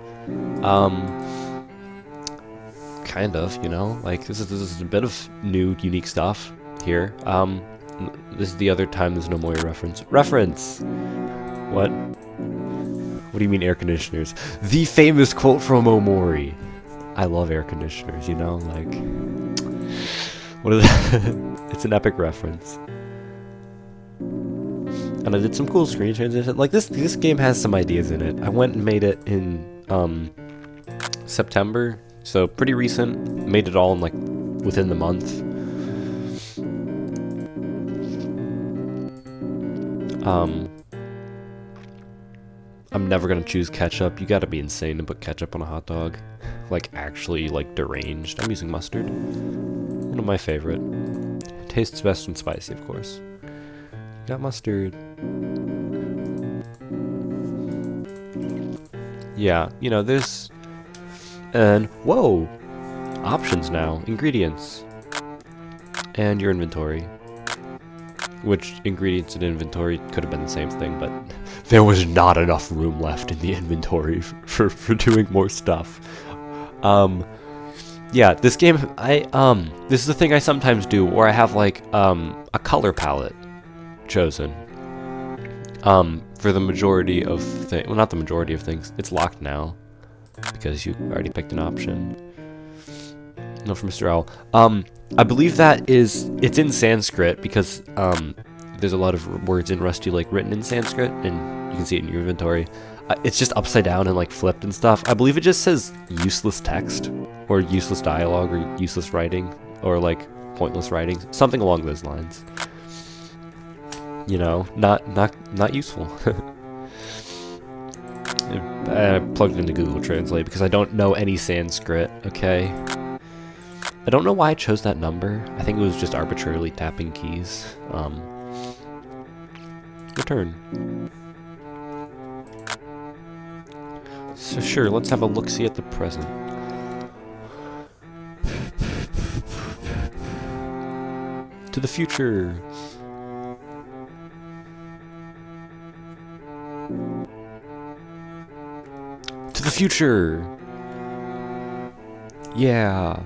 Kind of, you know? Like, this is a bit of new, unique stuff here. This is the other time there's no Moira reference. Reference! What? What do you mean air conditioners? The famous quote from Omori. I love air conditioners, you know? Like, what is that? It's an epic reference. And I did some cool screen transition. Like, this game has some ideas in it. I went and made it in September, so pretty recent. Made it all in, like, within the month. I'm never gonna choose ketchup. You gotta be insane to put ketchup on a hot dog. Like, actually, like, deranged. I'm using mustard. One of my favorite. Tastes best when spicy, of course. Got mustard. Yeah, you know, there's... And, whoa! Options now. Ingredients. And your inventory. Which, ingredients and inventory could have been the same thing, but... There was not enough room left in the inventory for doing more stuff. Yeah, this game, this is the thing I sometimes do, where I have, like, a color palette chosen. For the majority of things, well, not the majority of things, it's locked now, because you already picked an option. No, for Mr. Owl. I believe it's in Sanskrit, because, there's a lot of words in Rusty Lake written in Sanskrit, and you can see it in your inventory. It's just upside down and like flipped and stuff. I believe it just says useless text, or useless dialogue, or useless writing, or like pointless writing, something along those lines. You know, not useful. I plugged it into Google Translate because I don't know any Sanskrit. Okay. I don't know why I chose that number. I think it was just arbitrarily tapping keys. Return. So sure, let's have a look-see at the present. To the future. To the future. Yeah.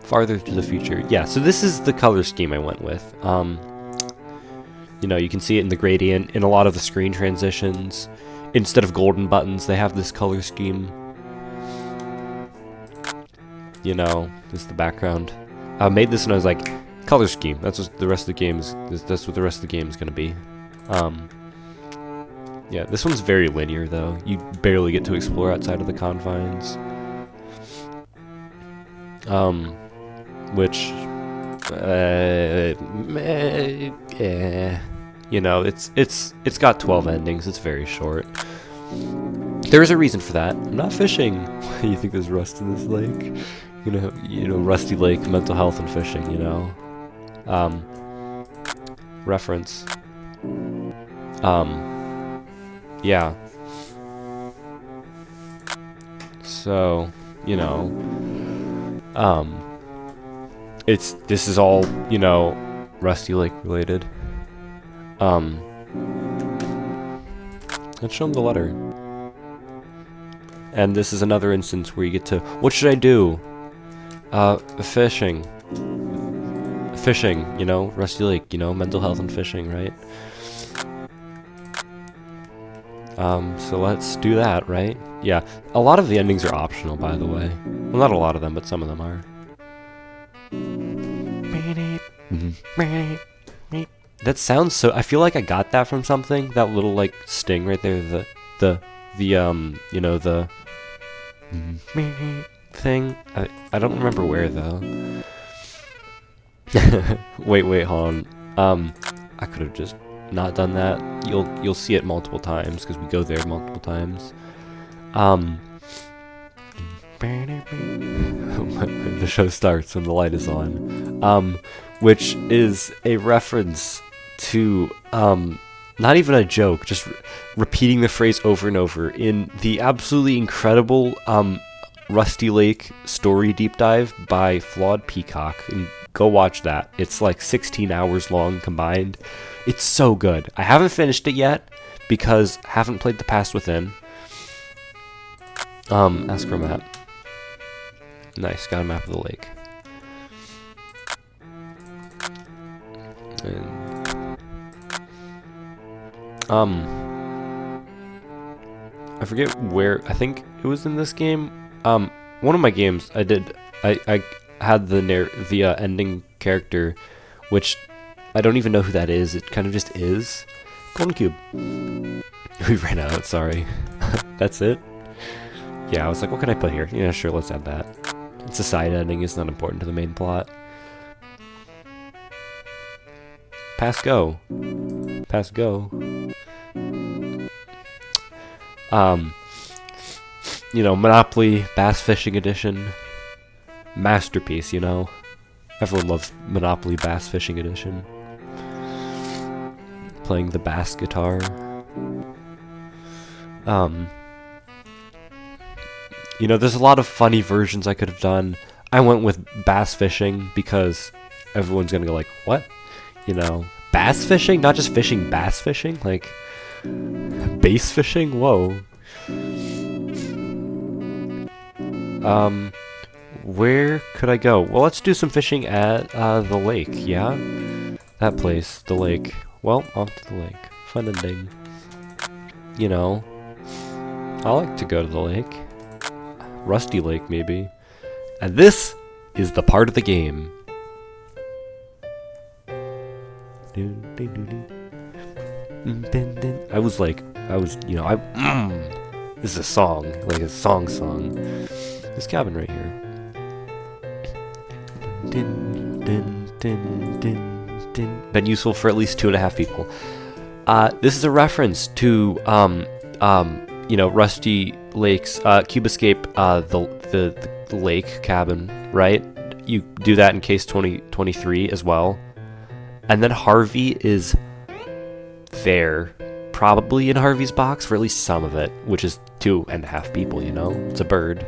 Farther to the future. Yeah, so this is the color scheme I went with. You know, you can see it in the gradient, in a lot of the screen transitions. Instead of golden buttons, they have this color scheme. You know, this is the background. I made this and I was like, color scheme. That's what the rest of the game is. That's what the rest of the game is gonna be. Yeah, this one's very linear though. You barely get to explore outside of the confines. Which, you know, it's got 12 endings. It's very short. There is a reason for that. I'm not fishing. You think there's rust in this lake? You know, Rusty Lake, mental health and fishing. You know, reference. Yeah. So, you know, this is all, you know, Rusty Lake related. Let's show him the letter. And this is another instance where you get to, what should I do? Fishing. fishing, you know, Rusty Lake, you know, mental health and fishing, right? So let's do that, right? Yeah, a lot of the endings are optional, by the way. Well, not a lot of them, but some of them are. That sounds so... I feel like I got that from something. That little, like, sting right there. You know, the... thing. I don't remember where, though. Wait, hold on. I could have just not done that. You'll see it multiple times, because we go there multiple times. The show starts when the light is on. Which is a reference to, not even a joke, just repeating the phrase over and over in the absolutely incredible, Rusty Lake story deep dive by Flawed Peacock. And go watch that. It's like 16 hours long combined. It's so good. I haven't finished it yet because I haven't played The Past Within. Ask for a map. Nice, got a map of the lake. And, I forget where. I think it was in this game. One of my games I had the ending character, which I don't even know who that is. It kind of just is. Golden Cube. We ran out. Sorry. That's it. Yeah, I was like, what can I put here? Yeah, sure. Let's add that. It's a side ending. It's not important to the main plot. Pass go. Pass go. You know, Monopoly Bass Fishing Edition. Masterpiece, you know. Everyone loves Monopoly Bass Fishing Edition. Playing the bass guitar. You know, there's a lot of funny versions I could have done. I went with bass fishing because everyone's gonna go like, what? You know, bass fishing? Not just fishing, bass fishing? Like, bass fishing? Whoa. Where could I go? Well, let's do some fishing at, the lake, yeah? That place, the lake. Well, off to the lake. Fun ending. You know, I like to go to the lake. Rusty Lake, maybe. And this is the part of the game. I was, you know, this is a song, like a song. This cabin right here. Been useful for at least 2.5 people. This is a reference to, you know, Rusty Lake's, Cube Escape, the lake cabin, right? You do that in case 2023 as well. And then Harvey is there, probably in Harvey's box for at least some of it, which is 2.5 people, you know? It's a bird.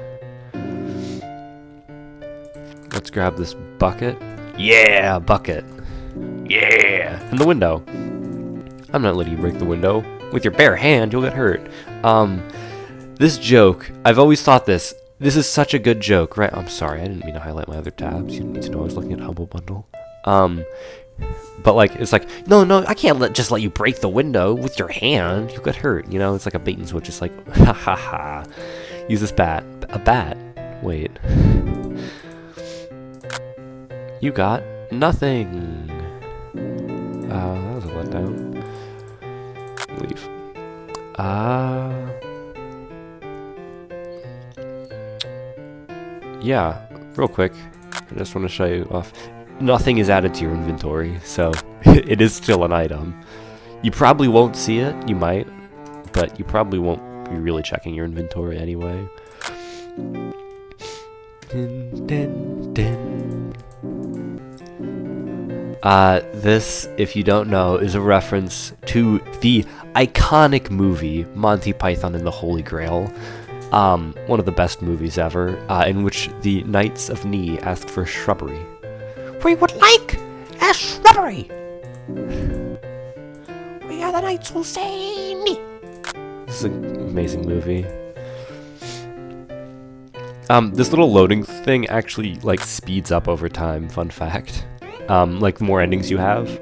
Let's grab this bucket. Yeah, bucket. Yeah! And the window. I'm not letting you break the window. With your bare hand, you'll get hurt. This joke, I've always thought this is such a good joke, right? I'm sorry, I didn't mean to highlight my other tabs. You didn't need to know I was looking at Humble Bundle. But like, it's like, no, I can't just let you break the window with your hand. You'll get hurt, you know? It's like a bait and switch. It's like, ha ha ha. Use this bat. A bat? Wait. You got nothing. That was a letdown. Leave. Yeah, real quick. I just want to show you off. Nothing is added to your inventory, so it is still an item. You probably won't see it. You might, but you probably won't be really checking your inventory anyway. This, if you don't know, is a reference to the iconic movie Monty Python and the Holy Grail. One of the best movies ever, in which the Knights of Ni ask for shrubbery. We would like a shrubbery! We are the Knights who say Ni! This is an amazing movie. This little loading thing actually, like, speeds up over time, fun fact. Like the more endings you have.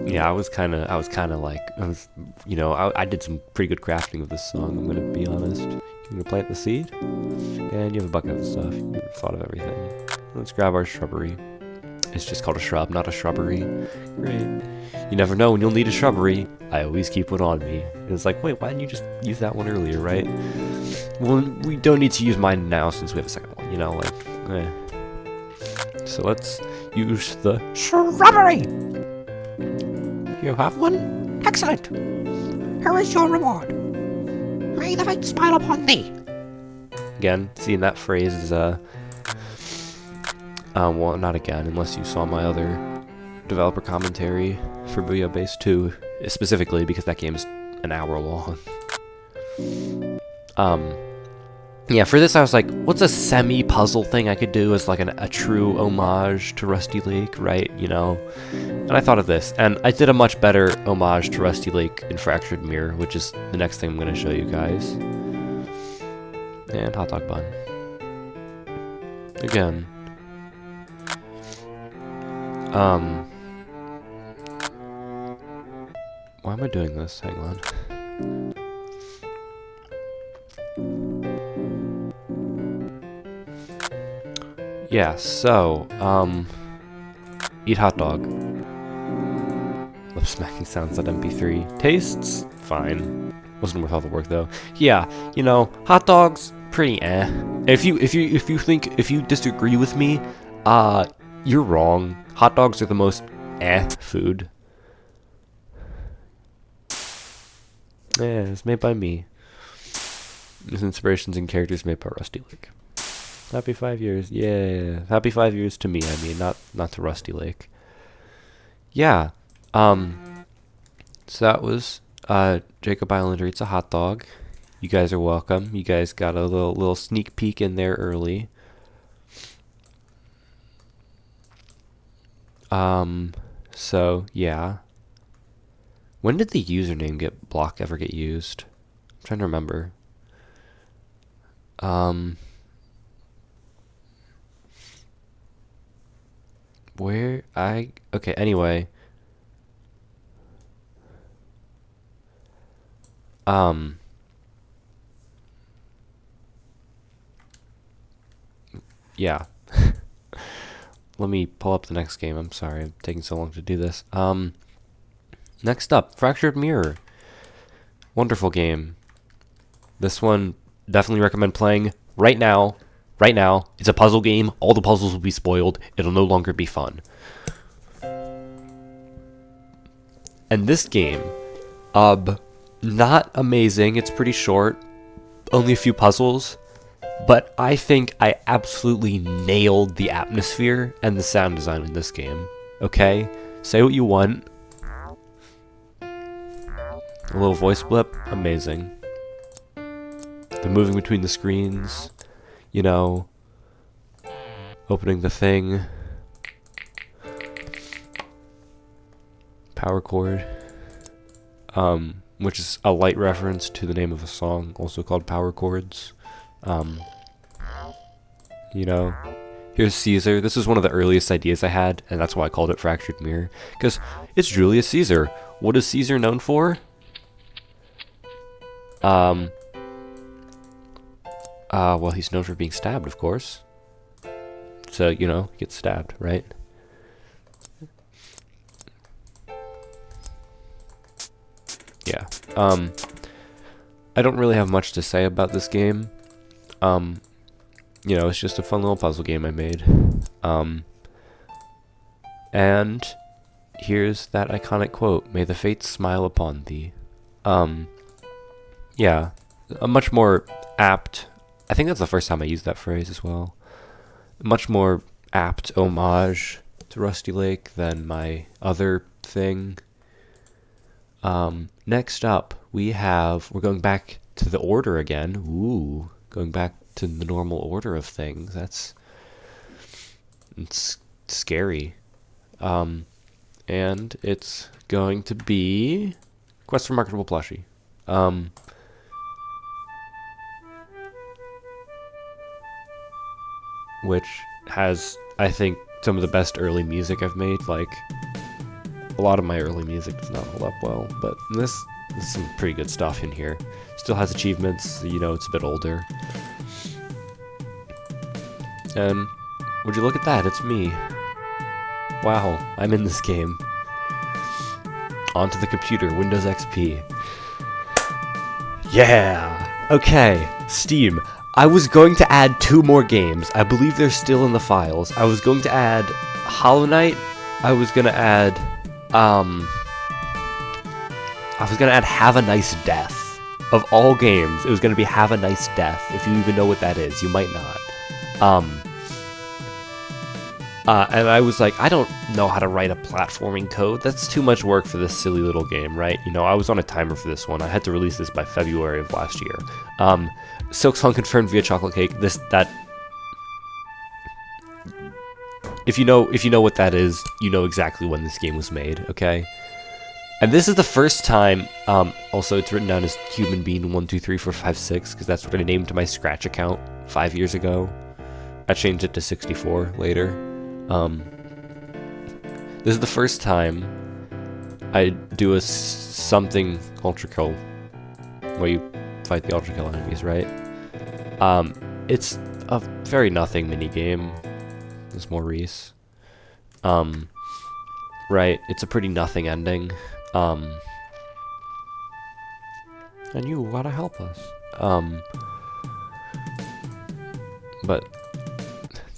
Yeah, I was kind of like, I did some pretty good crafting of this song, I'm gonna be honest. You're gonna plant the seed, and you have a bucket of stuff. You thought of everything. Let's grab our shrubbery. It's just called a shrub, not a shrubbery. Great. You never know when you'll need a shrubbery. I always keep one on me. It's like, wait, why didn't you just use that one earlier, right? Well, we don't need to use mine now since we have a second one, So let's use the shrubbery. You have one? Excellent. Here is your reward. May the fates smile upon thee. Again, seeing that phrase is, well, not again, unless you saw my other developer commentary for Booyah 2, specifically because that game's an hour long. Yeah, for this I was like, what's a semi-puzzle thing I could do as like a true homage to Rusty Lake, right? And I thought of this, and I did a much better homage to Rusty Lake in Fractured Mirror, which is the next thing I'm going to show you guys. And hot dog bun. Again. Why am I doing this? Hang on. Yeah, so, eat hot dog. Lip smacking sounds at MP3. Tastes fine. Wasn't worth all the work though. Yeah, hot dogs, pretty eh. If you disagree with me, you're wrong. Hot dogs are the most food. Yeah, it's made by me. There's inspirations and characters made by Rusty Lake. Happy 5 years. Yeah. Happy 5 years to me, not to Rusty Lake. Yeah. So that was Jacob Islander Eats a Hot Dog. You guys are welcome. You guys got a little sneak peek in there early. So yeah. When did the username block ever get used? I'm trying to remember. Okay, anyway. Yeah. Let me pull up the next game. I'm sorry, I'm taking so long to do this. Next up, Fractured Mirror. Wonderful game. This one, definitely recommend playing right now. Right now, it's a puzzle game. All the puzzles will be spoiled. It'll no longer be fun. And this game, not amazing. It's pretty short. Only a few puzzles. But I think I absolutely nailed the atmosphere and the sound design in this game. Okay? Say what you want. A little voice blip. Amazing. The moving between the screens. Opening the thing. Power chord. Which is a light reference to the name of a song, also called Power Chords. Here's Caesar. This is one of the earliest ideas I had, and that's why I called it Fractured Mirror. Because it's Julius Caesar. What is Caesar known for? Well, he's known for being stabbed, of course. So, he gets stabbed, right? Yeah. I don't really have much to say about this game. It's just a fun little puzzle game I made. And here's that iconic quote, "May the fates smile upon thee." Yeah, a much more apt, I think that's the first time I used that phrase as well. A much more apt homage to Rusty Lake than my other thing. Next up, we're going back to the order again. Ooh, going back to the normal order of things. It's scary. And it's going to be Quest for Marketable Plushie. Which has, I think, some of the best early music I've made. Like, a lot of my early music does not hold up well, but this is some pretty good stuff in here. Still has achievements, you know, it's a bit older. And would you look at that, it's me. Wow, I'm in this game. Onto the computer, Windows XP. Yeah! Okay, Steam. I was going to add 2 more games. I believe they're still in the files. I was going to add Hollow Knight. I was going to add Have a Nice Death. Of all games, it was going to be Have a Nice Death. If you even know what that is, you might not. And I was like, I don't know how to write a platforming code. That's too much work for this silly little game, right? You know, I was on a timer for this one. I had to release this by February of last year. Silksong confirmed via Chocolate Cake. If you know what that is, you know exactly when this game was made, okay? And this is the first time, also it's written down as Human Bean 123456, because that's what I named my Scratch account 5 years ago. I changed it to 64 later. This is the first time I do a something Ultra Kill, where you fight the Ultra Kill enemies, right? It's a very nothing minigame. There's Maurice. Right, it's a pretty nothing ending. And you gotta help us. But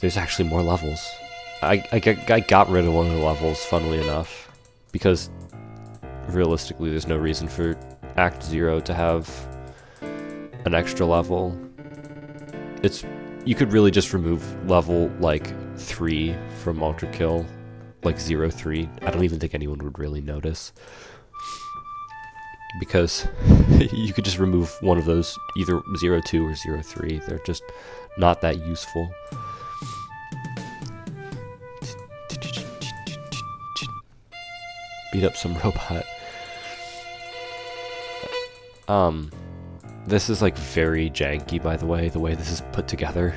there's actually more levels. I got rid of one of the levels, funnily enough, because realistically there's no reason for Act 0 to have an extra level. You could really just remove level, like, 3 from Ultra Kill, like 03. I don't even think anyone would really notice. Because you could just remove one of those, either 02 or 03. They're just not that useful. Beat up some robot. This is like very janky, by the way this is put together.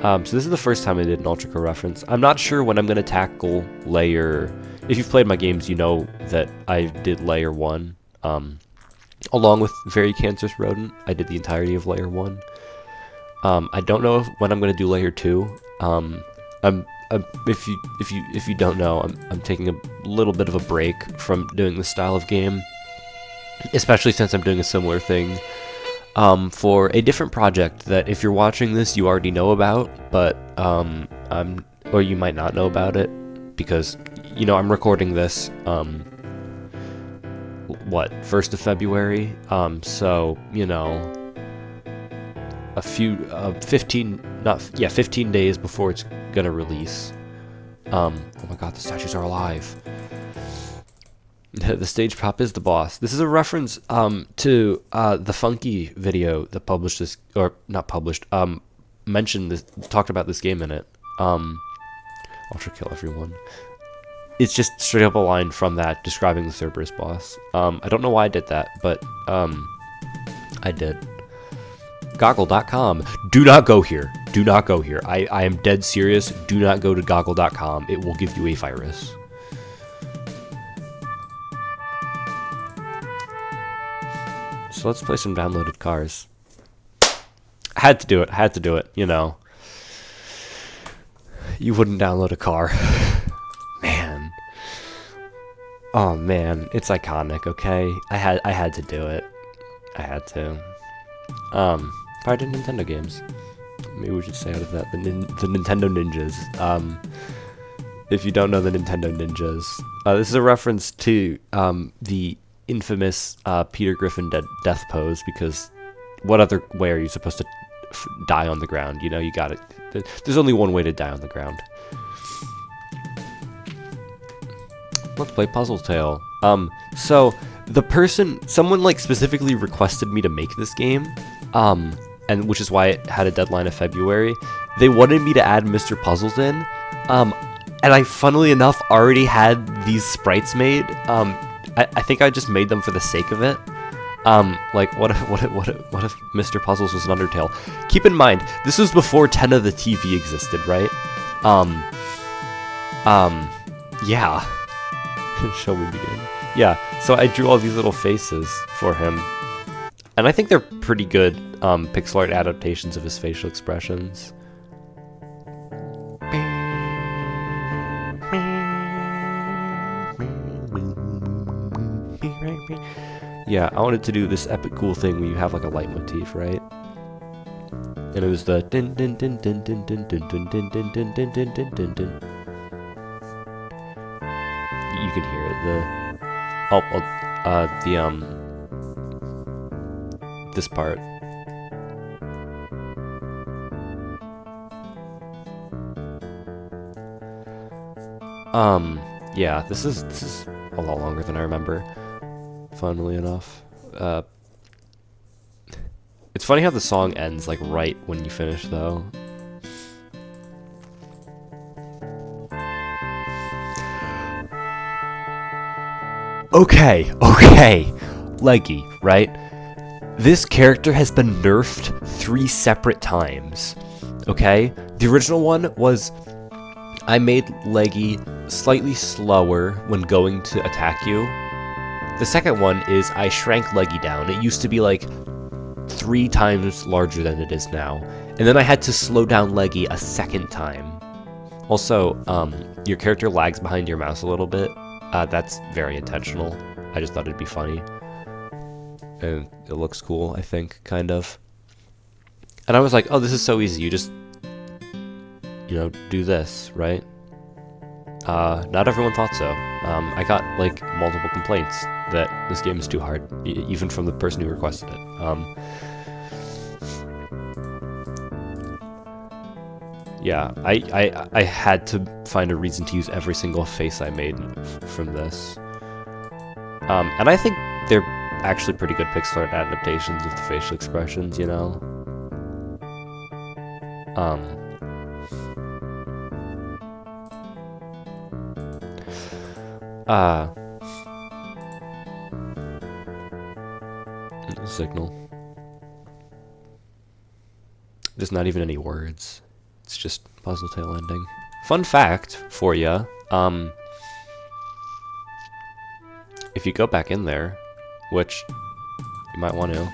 So this is the first time I did an Ultra Kill reference. I'm not sure when I'm going to tackle Layer... If you've played my games, you know that I did Layer 1. Along with Very Cancerous Rodent, I did the entirety of Layer 1. I don't know when I'm going to do Layer 2. If you don't know, I'm taking a little bit of a break from doing this style of game, especially since I'm doing a similar thing for a different project that if you're watching this you already know about, but or you might not know about it because, you know, I'm recording this 1st of February, so, you know, 15 days before it's gonna release. Oh my god, the statues are alive. The stage prop is the boss. This is a reference to the Funky video that published this, or not published, mentioned this, talked about this game in it. Ultra Kill everyone. It's just straight up a line from that describing the Cerberus boss. I don't know why I did that, but I did. Goggle.com. Do not go here. Do not go here. I am dead serious. Do not go to Goggle.com. It will give you a virus. So let's play some downloaded cars. I had to do it. I had to do it, you know. You wouldn't download a car. Man. Oh man, it's iconic, okay? I had to do it. I had to. Probably Nintendo games. Maybe we should say out of that the Nintendo Ninjas. If you don't know the Nintendo Ninjas, this is a reference to the infamous Peter Griffin death pose, because what other way are you supposed to die on the ground? You know, you got it. There's only one way to die on the ground. Let's play Puzzle Tale. So someone like specifically requested me to make this game. and which is why it had a deadline of February. They wanted me to add Mr. Puzzles in, and I, funnily enough, already had these sprites made. I think I just made them for the sake of it. Like, what if Mr. Puzzles was an Undertale? Keep in mind, this was before Ten of the TV existed, right? Yeah. Shall we begin? Yeah, so I drew all these little faces for him. And I think they're pretty good, pixel art adaptations of his facial expressions. Yeah, I wanted to do this epic cool thing where you have like a leitmotif, right? And it was the din din din din din din din din din din din din din din din din. You can hear it. This part. Yeah, this is a lot longer than I remember. Funnily enough, it's funny how the song ends like right when you finish, though. Okay, Leggy, right? This character has been nerfed 3 separate times. Okay, the original one was I made Leggy slightly slower when going to attack you. The second one is I shrank Leggy down. It used to be like 3 times larger than it is now. And then I had to slow down Leggy a second time. Also, your character lags behind your mouse a little bit. That's very intentional. I just thought it'd be funny. And it looks cool, I think, kind of. And I was like, oh, this is so easy. You just, do this, right? Not everyone thought so. I got, like, multiple complaints that this game is too hard, even from the person who requested it. Yeah, I had to find a reason to use every single face I made from this. And I think they're actually pretty good pixel art adaptations of the facial expressions, you know? Signal. There's not even any words. It's just Puzzle Tale ending. Fun fact for ya, if you go back in there, which you might want to,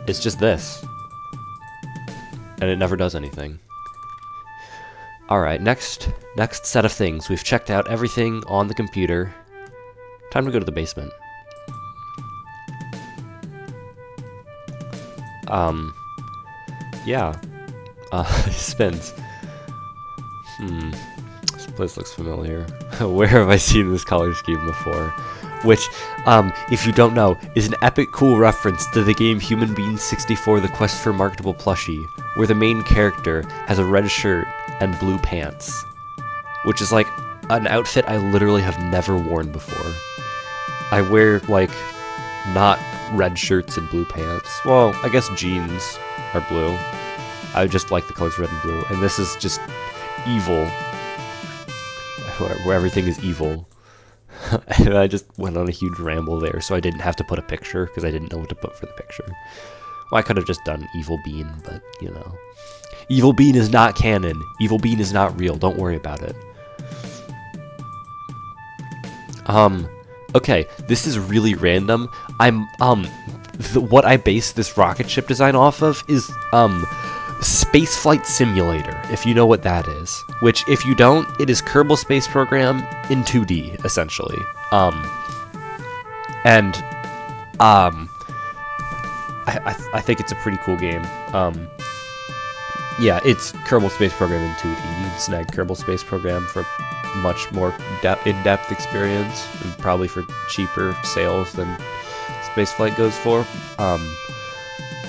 it's just this. And it never does anything. Alright, next set of things. We've checked out everything on the computer. Time to go to the basement. Yeah. Spins. This place looks familiar. Where have I seen this color scheme before? Which, if you don't know, is an epic cool reference to the game Human Bean 64: The Quest for Marketable Plushie, where the main character has a red shirt and blue pants. Which is like an outfit I literally have never worn before. I wear, like, not red shirts and blue pants. Well, I guess jeans are blue. I just like the colors red and blue. And this is just evil. Where everything is evil. And I just went on a huge ramble there, so I didn't have to put a picture, because I didn't know what to put for the picture. Well, I could have just done Evil Bean, but, Evil Bean is not canon. Evil Bean is not real. Don't worry about it. Okay, this is really random. What I base this rocket ship design off of is, Spaceflight Simulator, if you know what that is. Which, if you don't, it is Kerbal Space Program in 2D, essentially. I think it's a pretty cool game. Yeah, it's Kerbal Space Program in 2D. You can snag Kerbal Space Program for much more in-depth experience, and probably for cheaper sales than Spaceflight goes for.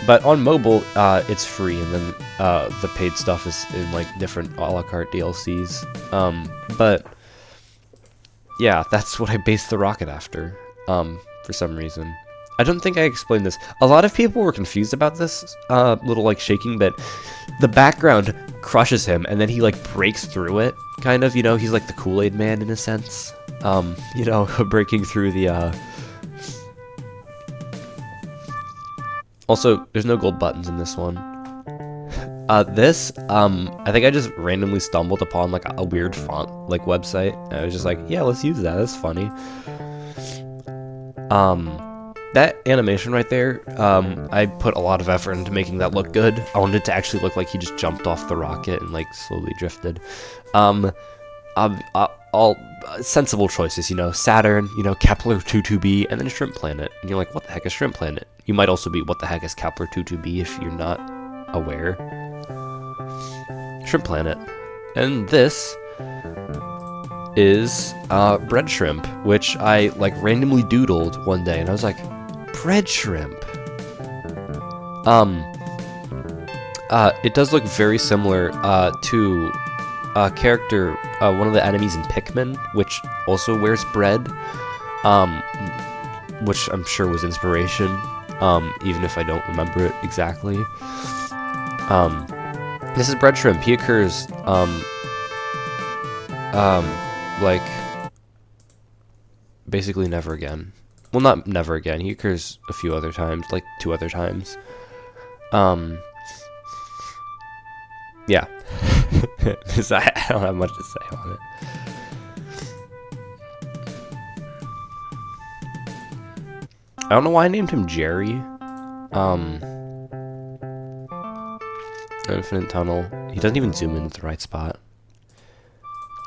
But on mobile, it's free, and then the paid stuff is in like different a la carte DLCs. But yeah, that's what I based the rocket after, for some reason. I don't think I explained this. A lot of people were confused about this little like shaking bit. The background crushes him, and then he like breaks through it, kind of. You know, he's like the Kool-Aid Man in a sense. You know, breaking through the. Also, there's no gold buttons in this one. I think I just randomly stumbled upon like a weird font like website. And I was just like, yeah, let's use that. That's funny. That animation right there, I put a lot of effort into making that look good. I wanted it to actually look like he just jumped off the rocket and like slowly drifted. All sensible choices, you know, Saturn, you know, Kepler-22b, and then Shrimp Planet. And you're like, what the heck is Shrimp Planet? You might also be, what the heck is Kepler-22b if you're not aware. Shrimp Planet. And this is bread shrimp, which I like randomly doodled one day, and I was like, bread shrimp. It does look very similar to a character, one of the enemies in Pikmin, which also wears bread, which I'm sure was inspiration, even if I don't remember it exactly. This is bread shrimp. He occurs, like, basically never again. Well, not never again. He occurs a few other times, like 2 other times. Yeah. I don't have much to say on it. I don't know why I named him Jerry. Infinite Tunnel. He doesn't even zoom in at the right spot.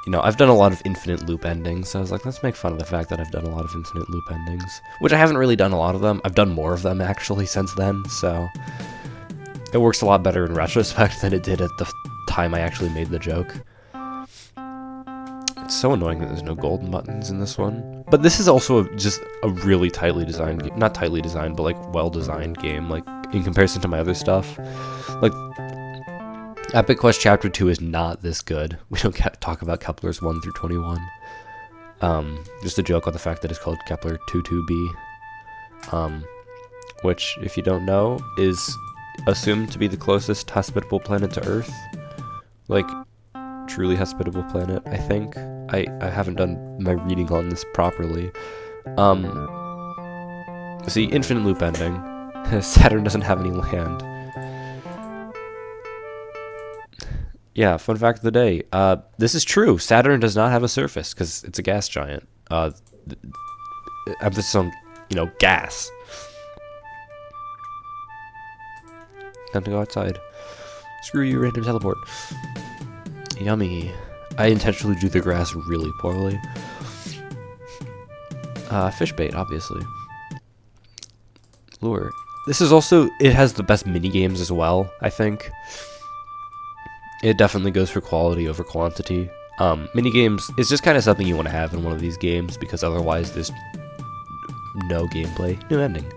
You know, I've done a lot of infinite loop endings, so I was like, let's make fun of the fact that I've done a lot of infinite loop endings. Which I haven't really done a lot of them. I've done more of them, actually, since then, so... It works a lot better in retrospect than it did at the time I actually made the joke. It's so annoying that there's no golden buttons in this one. But this is also just a really tightly designed game. Not tightly designed, but, like, well-designed game, like, in comparison to my other stuff. Like... Epic Quest Chapter 2 is not this good. We don't talk about Kepler's 1 through 21. Just a joke on the fact that it's called Kepler-22b. Which, if you don't know, is assumed to be the closest hospitable planet to Earth. Like, truly hospitable planet, I think. I haven't done my reading on this properly. See, infinite loop ending. Saturn doesn't have any land. Yeah, fun fact of the day. This is true. Saturn does not have a surface because it's a gas giant. Emphasis on, you know, gas. Time to go outside. Screw you, random teleport. Yummy. I intentionally do the grass really poorly. Fish bait, obviously. Lure. This is also, it has the best mini games as well, I think. It definitely goes for quality over quantity. Minigames is just kind of something you want to have in one of these games, because otherwise there's no gameplay. New ending.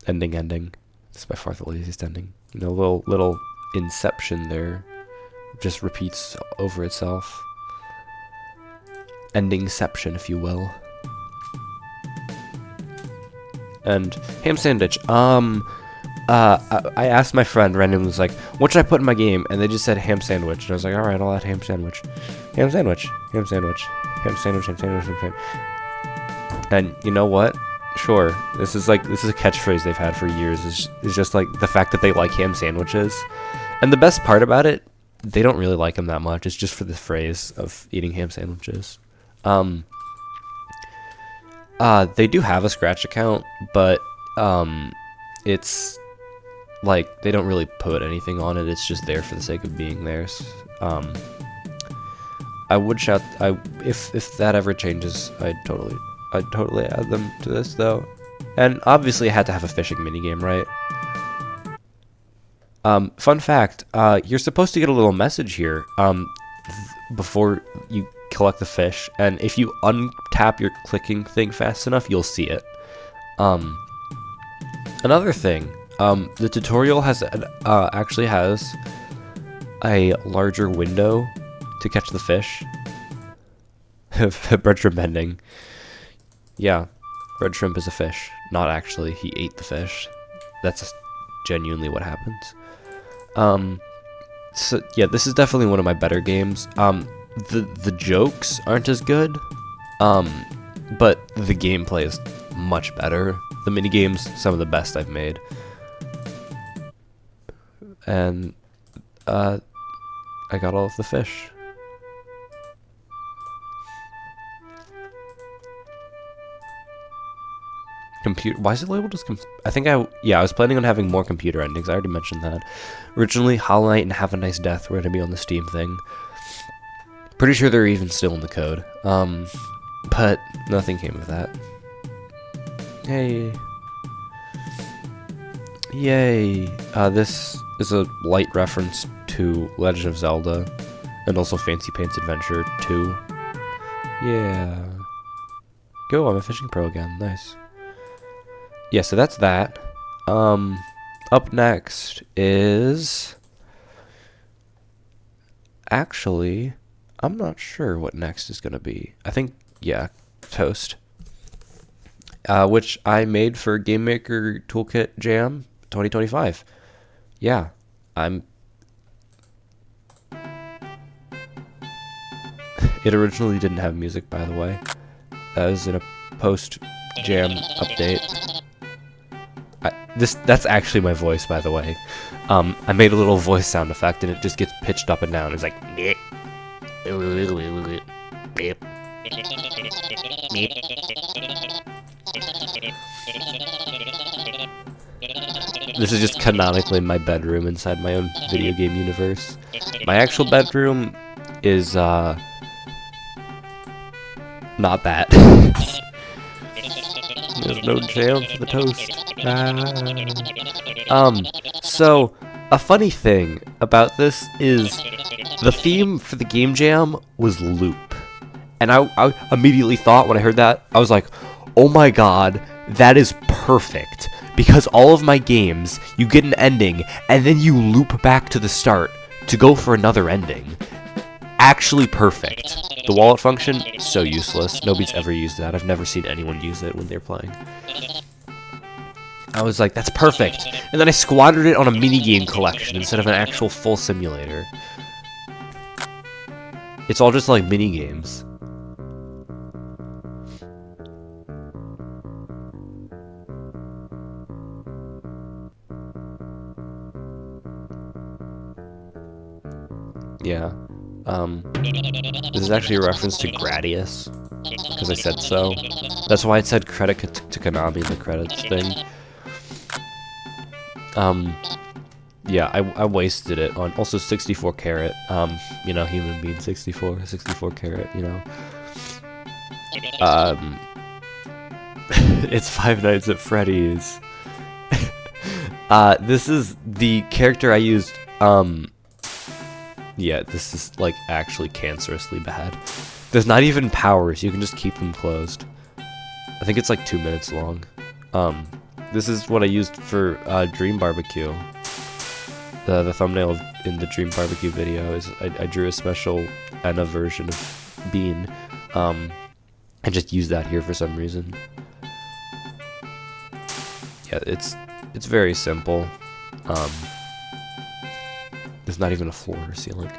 Ending. It's by far the laziest ending. You know, little inception there. Just repeats over itself. Endingception, if you will. And ham sandwich. I asked my friend randomly, was like, what should I put in my game? And they just said ham sandwich. And I was like, alright, I'll add ham sandwich. Ham sandwich. Ham sandwich. Ham sandwich. Ham sandwich. Ham sandwich. And you know what? Sure. This is a catchphrase they've had for years. It's just like the fact that they like ham sandwiches. And the best part about it, they don't really like them that much. It's just for the phrase of eating ham sandwiches. They do have a Scratch account, but it's like they don't really put anything on it. It's just there for the sake of being there. I would shout. If that ever changes, I'd totally add them to this though. And obviously, I had to have a fishing minigame, right? Fun fact: you're supposed to get a little message here before you collect the fish, and if you untap your clicking thing fast enough, you'll see it. Another thing, the tutorial actually has a larger window to catch the fish. Breadshrimp ending. Yeah. Red shrimp is a fish. Not actually. He ate the fish. That's genuinely what happens. So yeah, this is definitely one of my better games. The jokes aren't as good. But the gameplay is much better. The minigames, some of the best I've made. And I got all of the fish. Computer. Why is it labeled as I was planning on having more computer endings. I already mentioned that. Originally, Hollow Knight and Have a Nice Death were going to be on the Steam thing. Pretty sure they're even still in the code. But nothing came of that. Hey. Yay. This is a light reference to Legend of Zelda and also Fancy Pants Adventure 2. Yeah. Go, I'm a fishing pro again. Nice. Yeah, so that's that. Up next is... Actually, I'm not sure what next is going to be. I think, yeah, Toast. Which I made for Game Maker Toolkit Jam 2025. Yeah, It originally didn't have music, by the way. That was in a post-jam update. That's actually my voice, by the way. I made a little voice sound effect, and it just gets pitched up and down. It's like... This is just canonically my bedroom inside my own video game universe. My actual bedroom is, not that. There's no jam for the toast. So, a funny thing about this is the theme for the game jam was Loop. And I immediately thought when I heard that, I was like, oh my god, that is perfect. Because all of my games, you get an ending, and then you loop back to the start to go for another ending. Actually perfect. The wallet function, so useless. Nobody's ever used that. I've never seen anyone use it when they're playing. I was like, that's perfect. And then I squattered it on a minigame collection instead of an actual full simulator. It's all just like minigames. Yeah. This is actually a reference to Gradius, because I said so. That's why it said credit to Konami in the credits thing. Yeah, I wasted it on also 64 karat. You know, human being 64 karat. You know. It's Five Nights at Freddy's. This is the character I used. Yeah, this is, like, actually cancerously bad. There's not even powers, you can just keep them closed. I think it's like 2 minutes long. This is what I used for, Dream Barbecue. The thumbnail in the Dream Barbecue video is, I drew a special Enna version of Bean, and just used that here for some reason. Yeah, it's very simple. There's not even a floor or ceiling.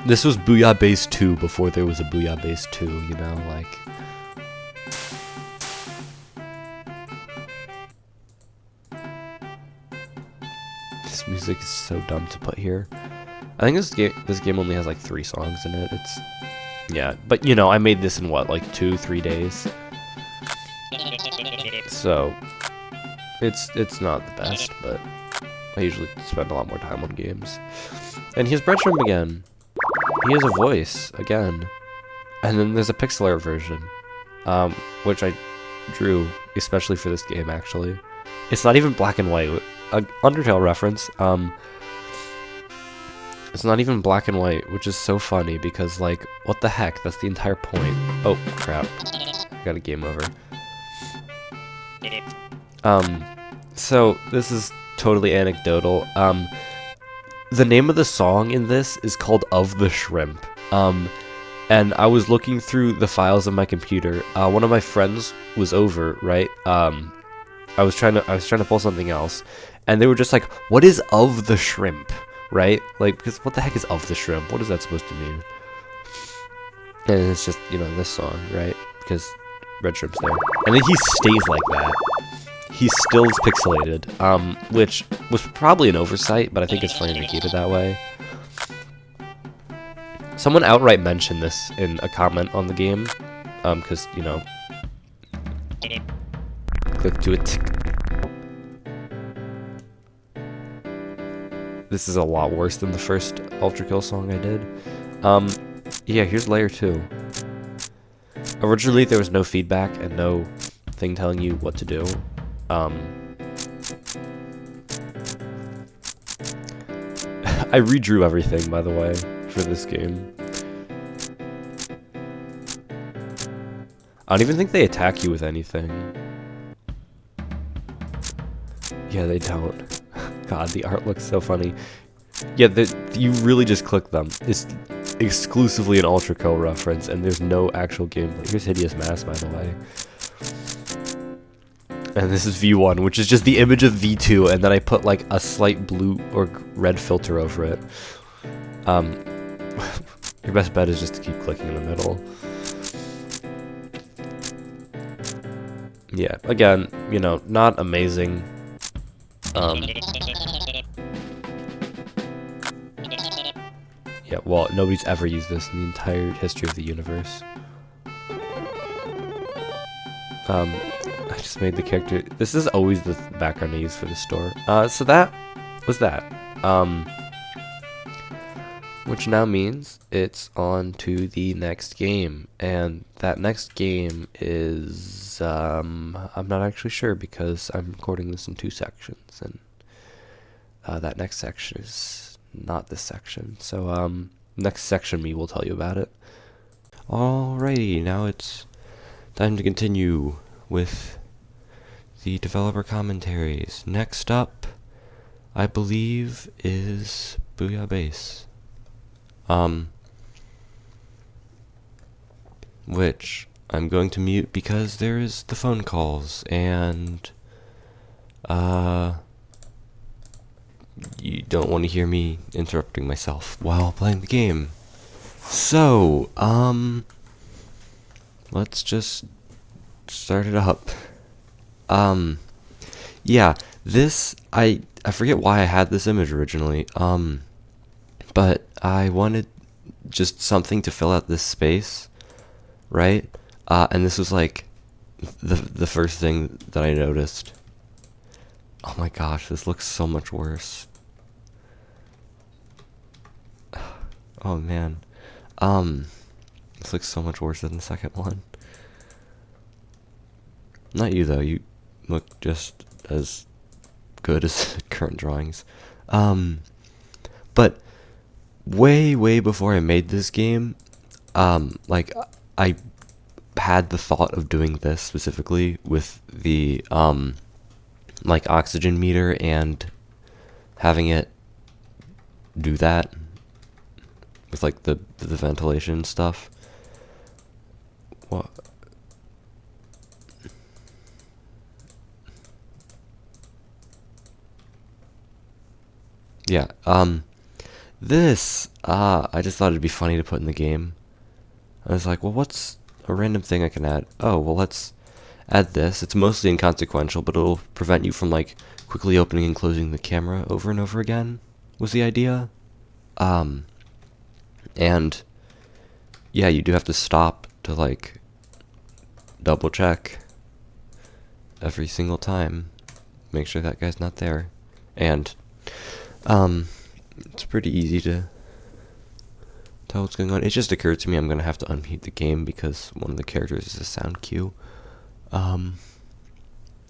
This was Booyah Base 2 before there was a Booyah Base 2, you know, like... This music is so dumb to put here. I think this game only has like 3 songs in it. It's... Yeah, but you know, I made this in what, like 2-3 days? So... It's not the best, but... I usually spend a lot more time on games. And here's Bread Shrimp again. He has a voice, again. And then there's a pixel art version. Which I drew especially for this game, actually. It's not even black and white. Undertale reference. It's not even black and white, which is so funny because, like, what the heck? That's the entire point. Oh, crap. I got a game over. So, this is totally anecdotal. The name of the song in this is called Of the Shrimp. and I was looking through the files on my computer. One of my friends was over, right? I was trying to pull something else, and they were just like, "What is of the shrimp?" Right? Like, because what the heck is of the shrimp? What is that supposed to mean? And it's just, you know, this song, right? Because Red Shrimp's there, and then he stays like that. He still is pixelated, which was probably an oversight, but I think it's funny to keep it that way. Someone outright mentioned this in a comment on the game, because, you know, click to it. This is a lot worse than the first Ultra Kill song I did. Yeah, here's layer 2. Originally, there was no feedback and no thing telling you what to do. I redrew everything, by the way, for this game. I don't even think they attack you with anything. Yeah, they don't. God, the art looks so funny. Yeah, you really just click them. It's exclusively an Ultra Kill reference, and there's no actual gameplay. Here's Hideous Mass, by the way. And this is V1, which is just the image of V2, and then I put like a slight blue or red filter over it. Your best bet is just to keep clicking in the middle. Yeah, again, you know, not amazing. Yeah, well, nobody's ever used this in the entire history of the universe. I just made the character. This is always the background I use for the store. So that was that. Which now means it's on to the next game, and that next game is I'm not actually sure because I'm recording this in 2 sections, and that next section is not this section. So next section me will tell you about it. Alrighty, now it's time to continue with the developer commentaries. Next up, I believe, is Booyah which I'm going to mute because there is the phone calls, and you don't want to hear me interrupting myself while playing the game. So, let's just start it up. Yeah, this, I forget why I had this image originally, but I wanted just something to fill out this space, right? And this was like the first thing that I noticed. Oh my gosh, this looks so much worse. Oh man. This looks so much worse than the second one. Not you though, you look just as good as current drawings. But way before I made this game, like I had the thought of doing this specifically with the like oxygen meter and having it do that with like the ventilation stuff. What? Yeah, this, I just thought it'd be funny to put in the game. I was like, well, what's a random thing I can add? Oh, well, let's add this. It's mostly inconsequential, but it'll prevent you from, like, quickly opening and closing the camera over and over again, was the idea. And, yeah, you do have to stop to, like, double check every single time. Make sure that guy's not there. And, it's pretty easy to tell what's going on. It just occurred to me I'm gonna have to unmute the game because one of the characters is a sound cue.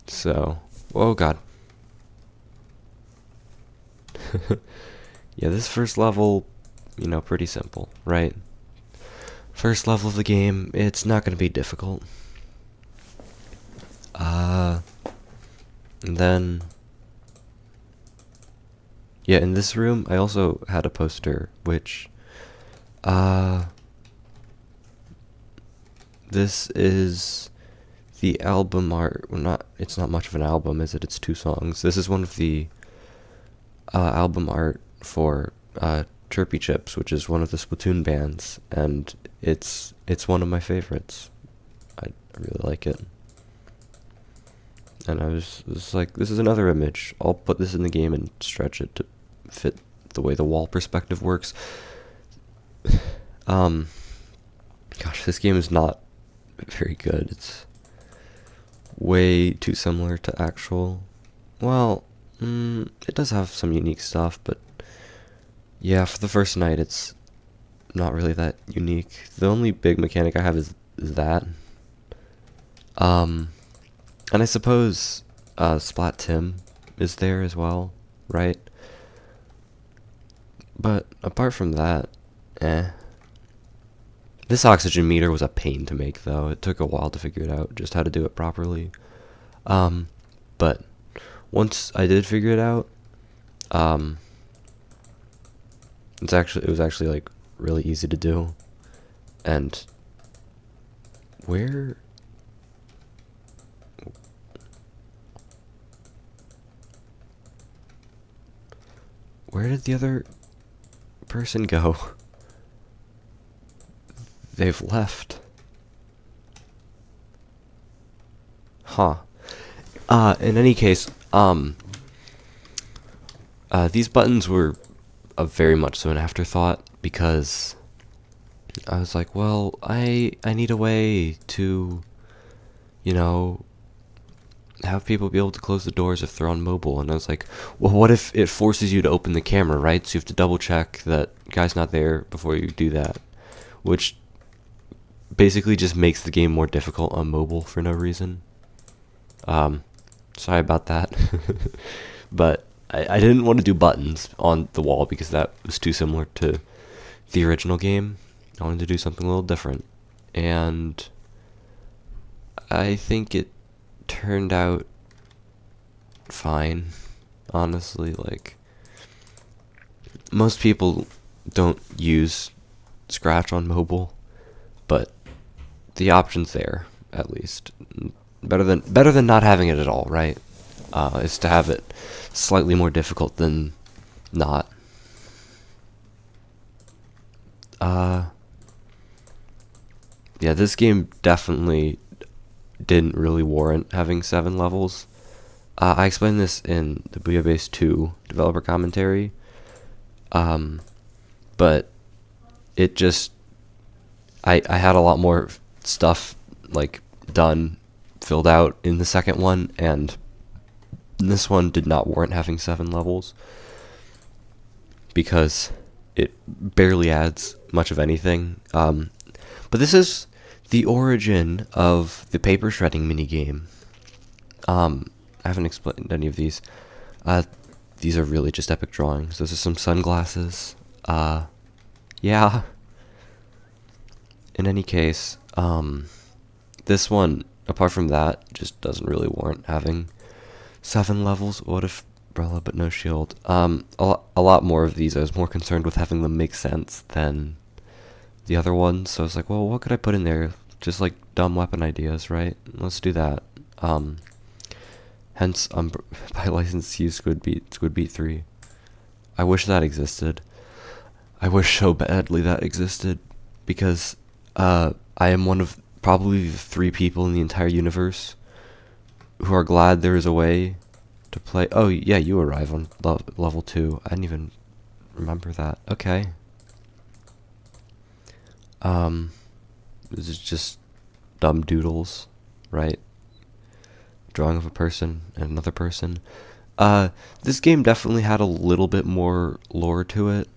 So, oh god. Yeah, this first level, you know, pretty simple, right? First level of the game, it's not gonna be difficult. And then, yeah, in this room, I also had a poster, which, This is the album art. Well, it's not much of an album, is it? It's 2 songs. This is one of the album art for Chirpy Chips, which is one of the Splatoon bands, and it's one of my favorites. I really like it. And I was like, this is another image. I'll put this in the game and stretch it to fit the way the wall perspective works. Gosh, this game is not very good. It's way too similar to actual. Well, it does have some unique stuff, but yeah, for the first night, it's not really that unique. The only big mechanic I have is that. And I suppose Splat Tim is there as well, right? But apart from that, This oxygen meter was a pain to make, though. It took a while to figure it out, just how to do it properly. But once I did figure it out, it was actually like really easy to do. And where did the other person go? They've left. Huh. In any case, these buttons were very much so an afterthought, because I was like, well, I need a way to, have people be able to close the doors if they're on mobile. And I was like, well, what if it forces you to open the camera, right? So you have to double check that guy's not there before you do that, which basically just makes the game more difficult on mobile for no reason. Sorry about that. But I didn't want to do buttons on the wall because that was too similar to the original game. I wanted to do something a little different. And I think it turned out fine, honestly. Like, most people don't use Scratch on mobile, but the option's there, at least. Better than not having it at all, right? Is to have it slightly more difficult than not. Yeah, this game definitely didn't really warrant having 7 levels. I explained this in the Bouillabaisse 2 developer commentary, but it just, I had a lot more stuff like done, filled out in the second one, and this one did not warrant having 7 levels because it barely adds much of anything. But this is the origin of the paper shredding minigame. I haven't explained any of these. These are really just epic drawings. Those are some sunglasses. Yeah. In any case, this one, apart from that, just doesn't really warrant having 7 levels. What if umbrella but no shield? A lot more of these, I was more concerned with having them make sense than the other ones. So I was like, well, what could I put in there? Just like dumb weapon ideas, right? Let's do that. Hence, by license use Squid Beat 3. I wish that existed. I wish so badly that existed, because I am one of probably the 3 people in the entire universe who are glad there is a way to play. Oh yeah, you arrive on level 2. I didn't even remember that. Okay. This is just dumb doodles, right? Drawing of a person and another person. This game definitely had a little bit more lore to it.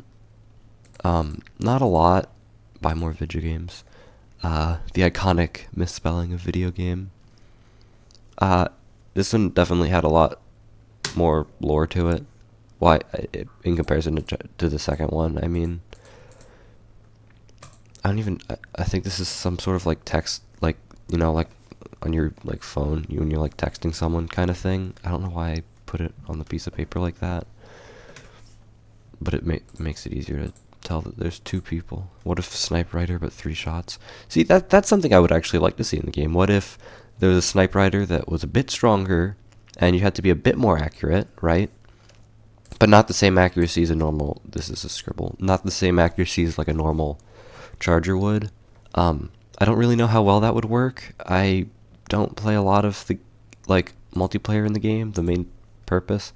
Not a lot. Buy more video games. The iconic misspelling of video game. This one definitely had a lot more lore to it. Why, in comparison to the second one, I mean, I think this is some sort of like text, like, like on your like phone, when you're like texting someone kind of thing. I don't know why I put it on the piece of paper like that, but it makes it easier tell that there's 2 people? What if Snipe Rider but 3 shots? See, that's something I would actually like to see in the game. What if there was a Snipe Rider that was a bit stronger, and you had to be a bit more accurate, right? But not the same accuracy as a normal... This is a scribble. Not the same accuracy as like a normal charger would. I don't really know how well that would work. I don't play a lot of the like multiplayer in the game, the main purpose.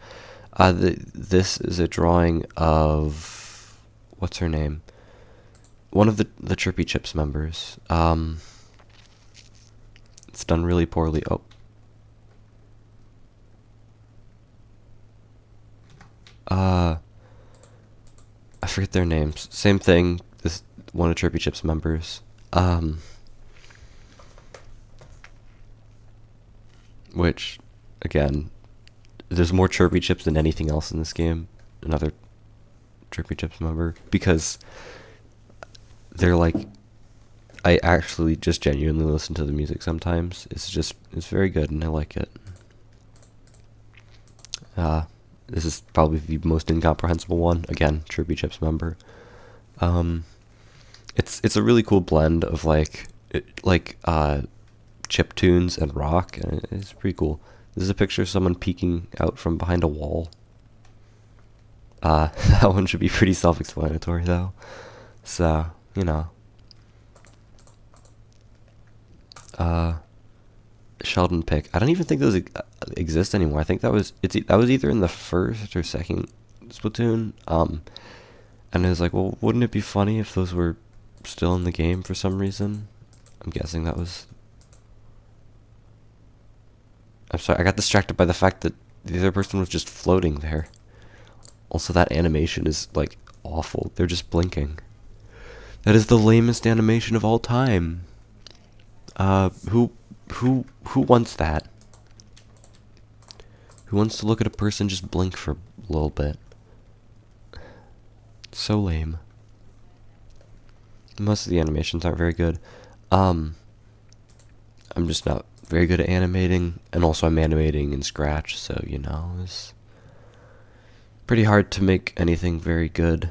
This is a drawing of... What's her name? One of the Chirpy Chips members. It's done really poorly. Oh. I forget their names. Same thing. This one of Chirpy Chips members. Which, again, there's more Chirpy Chips than anything else in this game. Another Chirpy Chips member, because they're like, I actually just genuinely listen to the music sometimes. It's very good and I like it. This is probably the most incomprehensible one. Again, Chirpy Chips member. It's a really cool blend of chip tunes and rock, and it's pretty cool. This is a picture of someone peeking out from behind a wall. That one should be pretty self-explanatory though. So, you know. Sheldon pick. I don't even think those exist anymore. I think that was either in the first or second Splatoon. And it was like, well, wouldn't it be funny if those were still in the game for some reason? I'm guessing that was... I'm sorry, I got distracted by the fact that the other person was just floating there. Also, that animation is, like, awful. They're just blinking. That is the lamest animation of all time. Who wants that? Who wants to look at a person just blink for a little bit? So lame. Most of the animations aren't very good. I'm just not very good at animating, and also I'm animating in Scratch, so, you know, it's pretty hard to make anything very good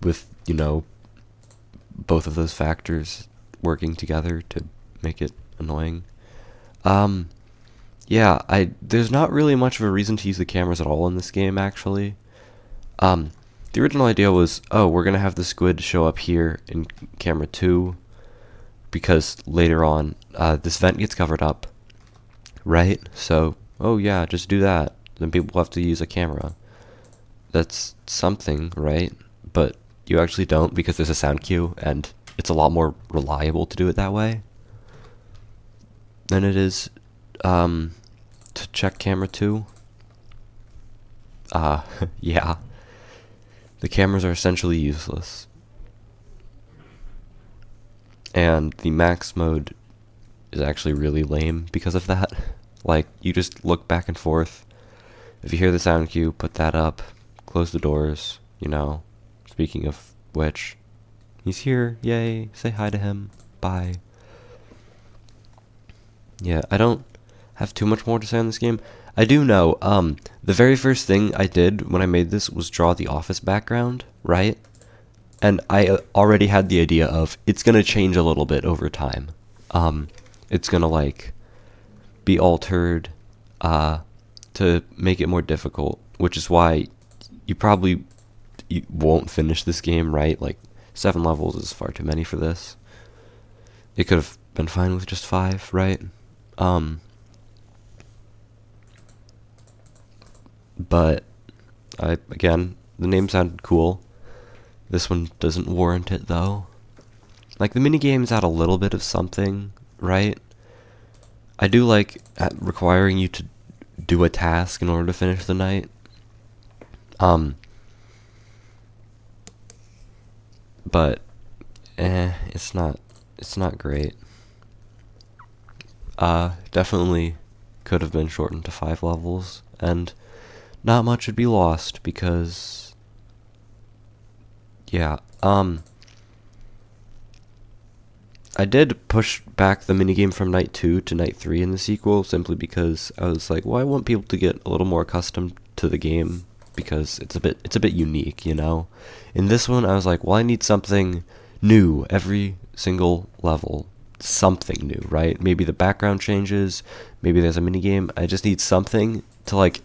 with, you know, both of those factors working together to make it annoying. Yeah, there's not really much of a reason to use the cameras at all in this game, actually. The original idea was, oh, we're gonna have the squid show up here in camera 2, because later on, this vent gets covered up, right? So, oh yeah, just do that. Then people will have to use a camera. That's something, right? But you actually don't, because there's a sound cue, and it's a lot more reliable to do it that way than it is to check camera 2. Yeah. The cameras are essentially useless. And the max mode is actually really lame because of that. Like, you just look back and forth. If you hear the sound cue, put that up, close the doors, you know. Speaking of which, he's here, yay, say hi to him, bye. Yeah, I don't have too much more to say on this game. I do know, the very first thing I did when I made this was draw the office background, right? And I already had the idea of, it's gonna change a little bit over time. It's gonna, like, be altered, to make it more difficult, which is why you won't finish this game, right? Like, 7 levels is far too many for this. It could have been fine with just 5, right? But, again, the name sounded cool. This one doesn't warrant it, though. Like, the minigames add a little bit of something, right? I do like requiring you to do a task in order to finish the night. But, it's not great. Definitely could have been shortened to 5 levels, and not much would be lost, because, yeah, I did push back the minigame from Night 2 to Night 3 in the sequel, simply because I was like, well, I want people to get a little more accustomed to the game because it's a bit unique, you know. In this one, I was like, well, I need something new every single level, something new, right? Maybe the background changes, maybe there's a mini game. I just need something to like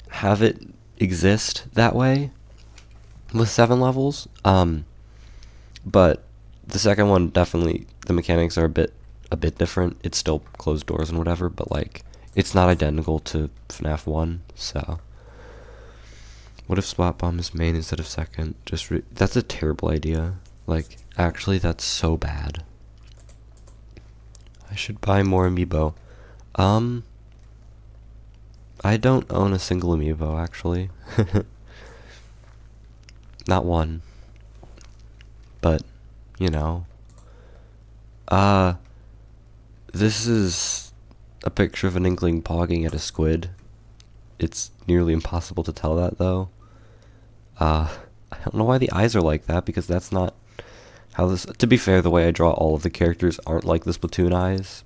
have it exist that way with 7 levels. But the second one, definitely the mechanics are a bit different. It's still closed doors and whatever, but like it's not identical to FNAF 1. So what if Splat Bomb is main instead of second? That's a terrible idea. Like actually, that's so bad. I should buy more amiibo. I don't own a single amiibo actually. Not one. But, you know. This is a picture of an inkling pogging at a squid. It's nearly impossible to tell that, though. I don't know why the eyes are like that, because that's not how this... To be fair, the way I draw all of the characters aren't like the Splatoon eyes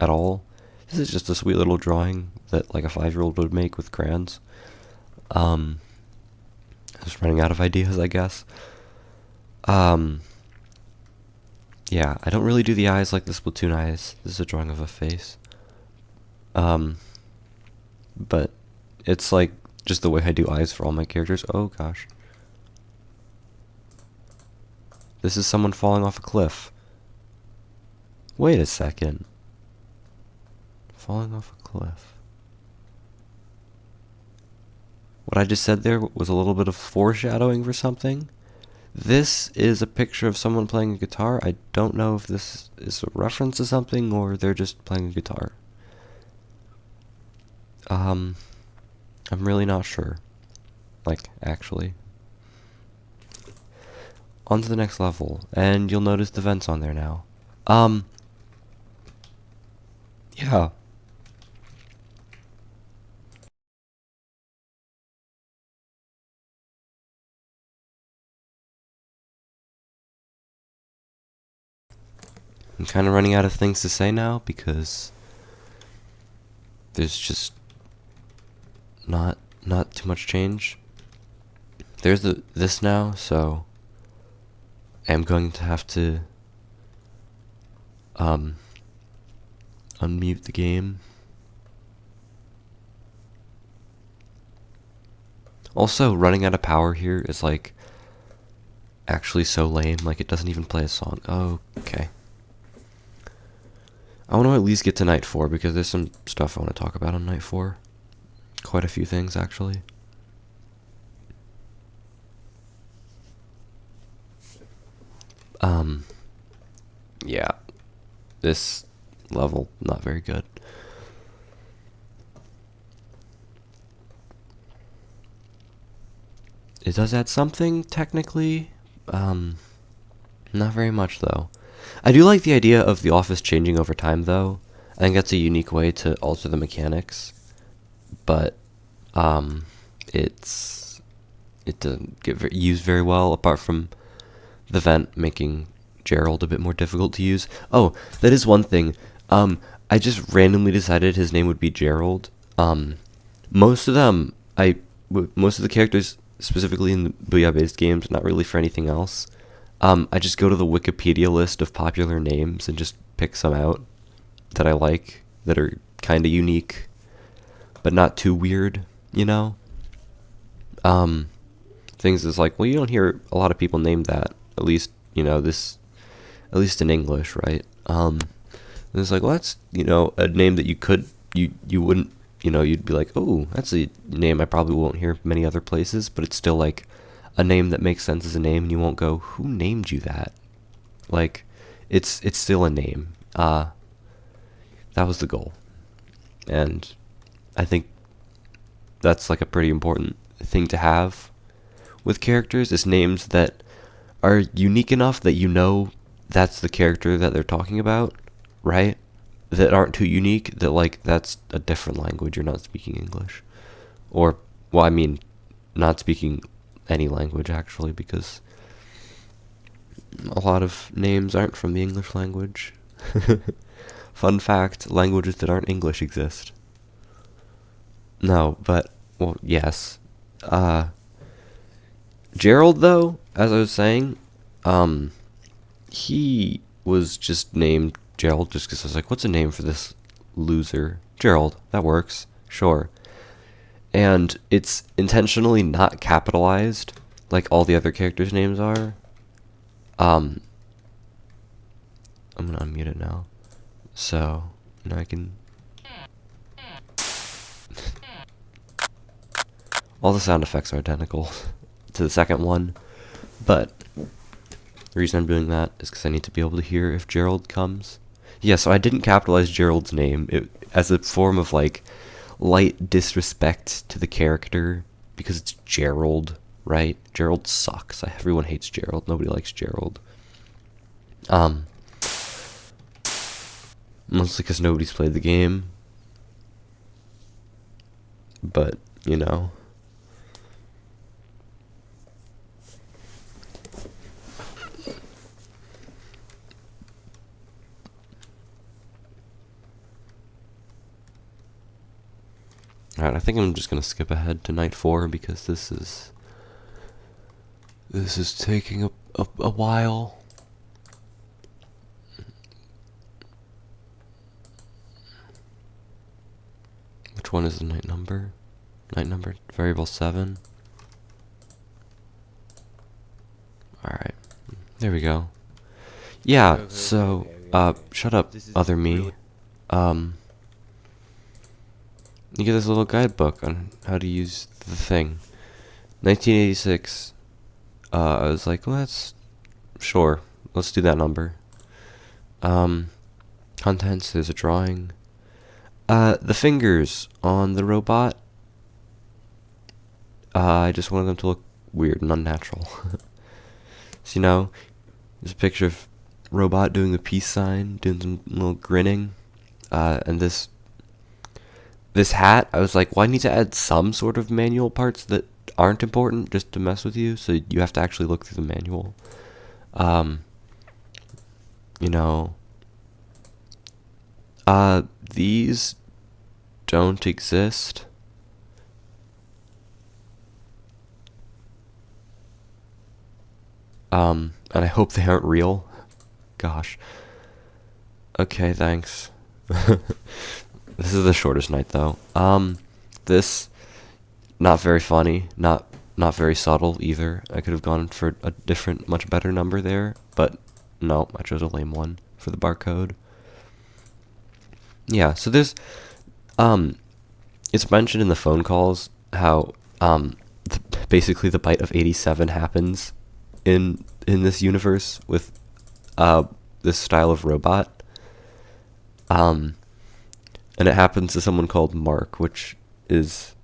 at all. This is just a sweet little drawing that, like, a 5-year-old would make with crayons. Just running out of ideas, I guess. Yeah, I don't really do the eyes like the Splatoon eyes. This is a drawing of a face. But it's like just the way I do eyes for all my characters. Oh gosh. This is someone falling off a cliff. Wait a second. Falling off a cliff. What I just said there was a little bit of foreshadowing for something. This is a picture of someone playing a guitar. I don't know if this is a reference to something or they're just playing a guitar. I'm really not sure. Like, actually. On to the next level, and you'll notice the vents on there now. Yeah. I'm kind of running out of things to say now because there's just not too much change. There's this now, so I'm going to have to unmute the game. Also, running out of power here is like actually so lame, like it doesn't even play a song. Oh, okay. I want to at least get to night 4 because there's some stuff I want to talk about on night 4. Quite a few things, actually. Yeah. This level, not very good. It does add something, technically. Not very much, though. I do like the idea of the office changing over time, though. I think that's a unique way to alter the mechanics. But, it doesn't get used very well, apart from the vent making Gerald a bit more difficult to use. Oh, that is one thing. I just randomly decided his name would be Gerald. Most of the characters, specifically in the Booyah-based games, not really for anything else. I just go to the Wikipedia list of popular names and just pick some out that I like, that are kind of unique, but not too weird, you know? Things is like, well, you don't hear a lot of people name that, at least, you know, at least in English, right? And it's like, well, that's, you know, a name that you wouldn't, you know, you'd be like, oh, that's a name I probably won't hear many other places, but it's still like a name that makes sense as a name, and you won't go, who named you that? Like, it's still a name. That was the goal. And I think that's like a pretty important thing to have with characters, is names that are unique enough that you know that's the character that they're talking about, right? That aren't too unique, that like that's a different language, you're not speaking English. Or, well, I mean, not speaking any language actually, because a lot of names aren't from the English language. Fun fact, languages that aren't English exist. No, but, well, yes. Gerald, though, as I was saying, he was just named Gerald just because I was like, what's a name for this loser? Gerald, that works, sure. And it's intentionally not capitalized like all the other characters' names are. I'm gonna unmute it now. So, now I can... All the sound effects are identical to the second one, but the reason I'm doing that is because I need to be able to hear if Gerald comes. Yeah, so I didn't capitalize Gerald's name as a form of, like, light disrespect to the character, because it's Gerald, right? Gerald sucks. Everyone hates Gerald. Nobody likes Gerald. Mostly because nobody's played the game. But, you know. Alright, I think I'm just gonna skip ahead to night 4 because this is taking a while. Which one is the night number? Night number variable 7. Alright. There we go. Yeah, so shut up, other me. You get this little guidebook on how to use the thing. 1986. I was like, well, sure, let's do that number. Contents, there's a drawing. The fingers on the robot. I just wanted them to look weird and unnatural. So, you know, there's a picture of robot doing the peace sign, doing some little grinning. And this hat, I was like, well, I need to add some sort of manual parts that aren't important just to mess with you, so you have to actually look through the manual. You know, these don't exist. And I hope they aren't real. Gosh. Okay, thanks. This is the shortest night, though. This, not very funny, not very subtle either. I could have gone for a different, much better number there, but no, I chose a lame one for the barcode. Yeah, so there's, it's mentioned in the phone calls how, basically the bite of 87 happens in this universe with, this style of robot. And it happens to someone called Mark, which is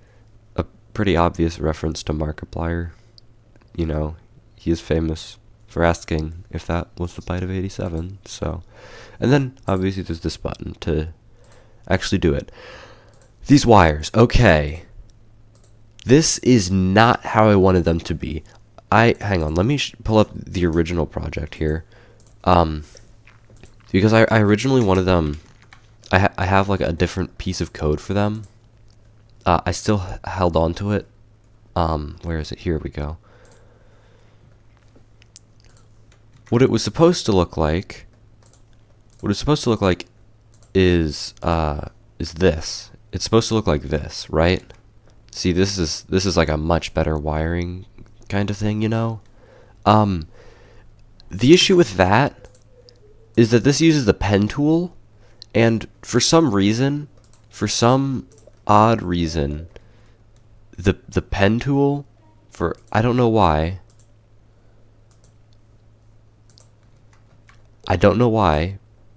a pretty obvious reference to Markiplier. You know, he is famous for asking if that was the bite of 87, so. And then, obviously, there's this button to actually do it. These wires, okay. This is not how I wanted them to be. Hang on, let me pull up the original project here. Because I originally wanted them... I have like a different piece of code for them. I still held on to it. Where is it? Here we go. What it was supposed to look like. What it's supposed to look like is this. It's supposed to look like this, right? See, this is like a much better wiring kind of thing, you know. The issue with that is that this uses the pen tool. And for some odd reason, the pen tool, I don't know why,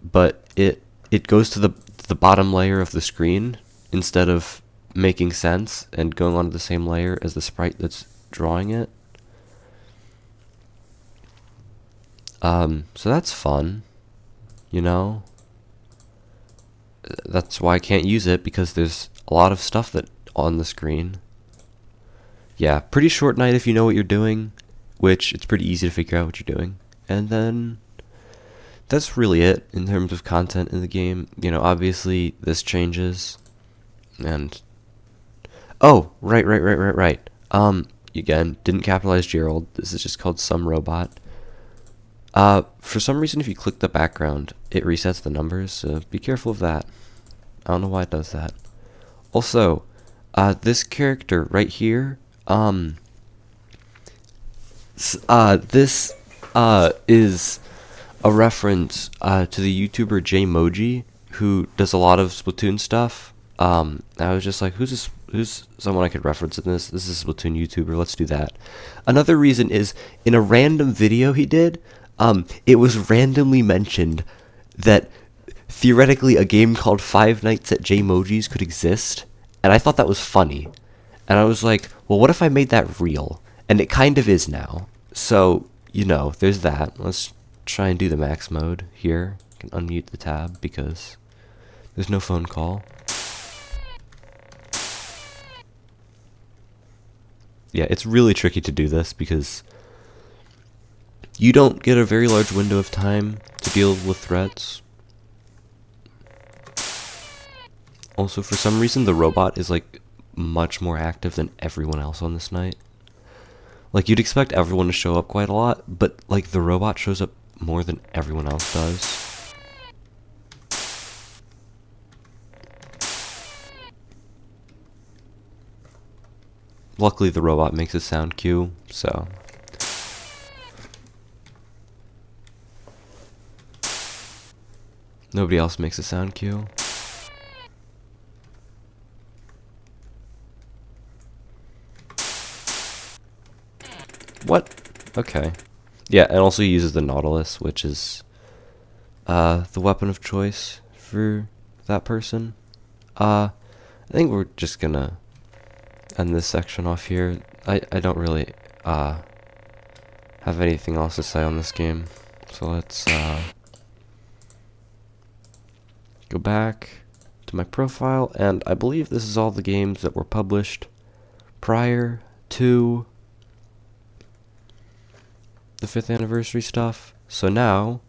but it goes to the bottom layer of the screen instead of making sense and going onto the same layer as the sprite that's drawing it. So that's fun, you know. That's why I can't use it, because there's a lot of stuff that on the screen. Yeah, pretty short night if you know what you're doing, which it's pretty easy to figure out what you're doing. And then that's really it in terms of content in the game. You know, obviously this changes. And oh, right. Again, didn't capitalize Gerald. This is just called Some Robot. For some reason, if you click the background, it resets the numbers, so be careful of that. I don't know why it does that. Also, this character right here, this is a reference to the YouTuber Jmoji, who does a lot of Splatoon stuff. I was just like, who's someone I could reference in this? This is a Splatoon YouTuber, let's do that. Another reason is, in a random video he did, it was randomly mentioned that theoretically a game called Five Nights at Jmoji's could exist, and I thought that was funny. And I was like, well, what if I made that real? And it kind of is now. So, there's that. Let's try and do the max mode here. I can unmute the tab because there's no phone call. Yeah, it's really tricky to do this because you don't get a very large window of time to deal with threats. Also, for some reason, the robot is like much more active than everyone else on this night. Like, you'd expect everyone to show up quite a lot, but like the robot shows up more than everyone else does. Luckily, the robot makes a sound cue, so. Nobody else makes a sound cue. What? Okay. Yeah, and also he uses the Nautilus, which is the weapon of choice for that person. I think we're just gonna end this section off here. I don't really have anything else to say on this game. So let's go back to my profile, and I believe this is all the games that were published prior to the 5th anniversary stuff. So now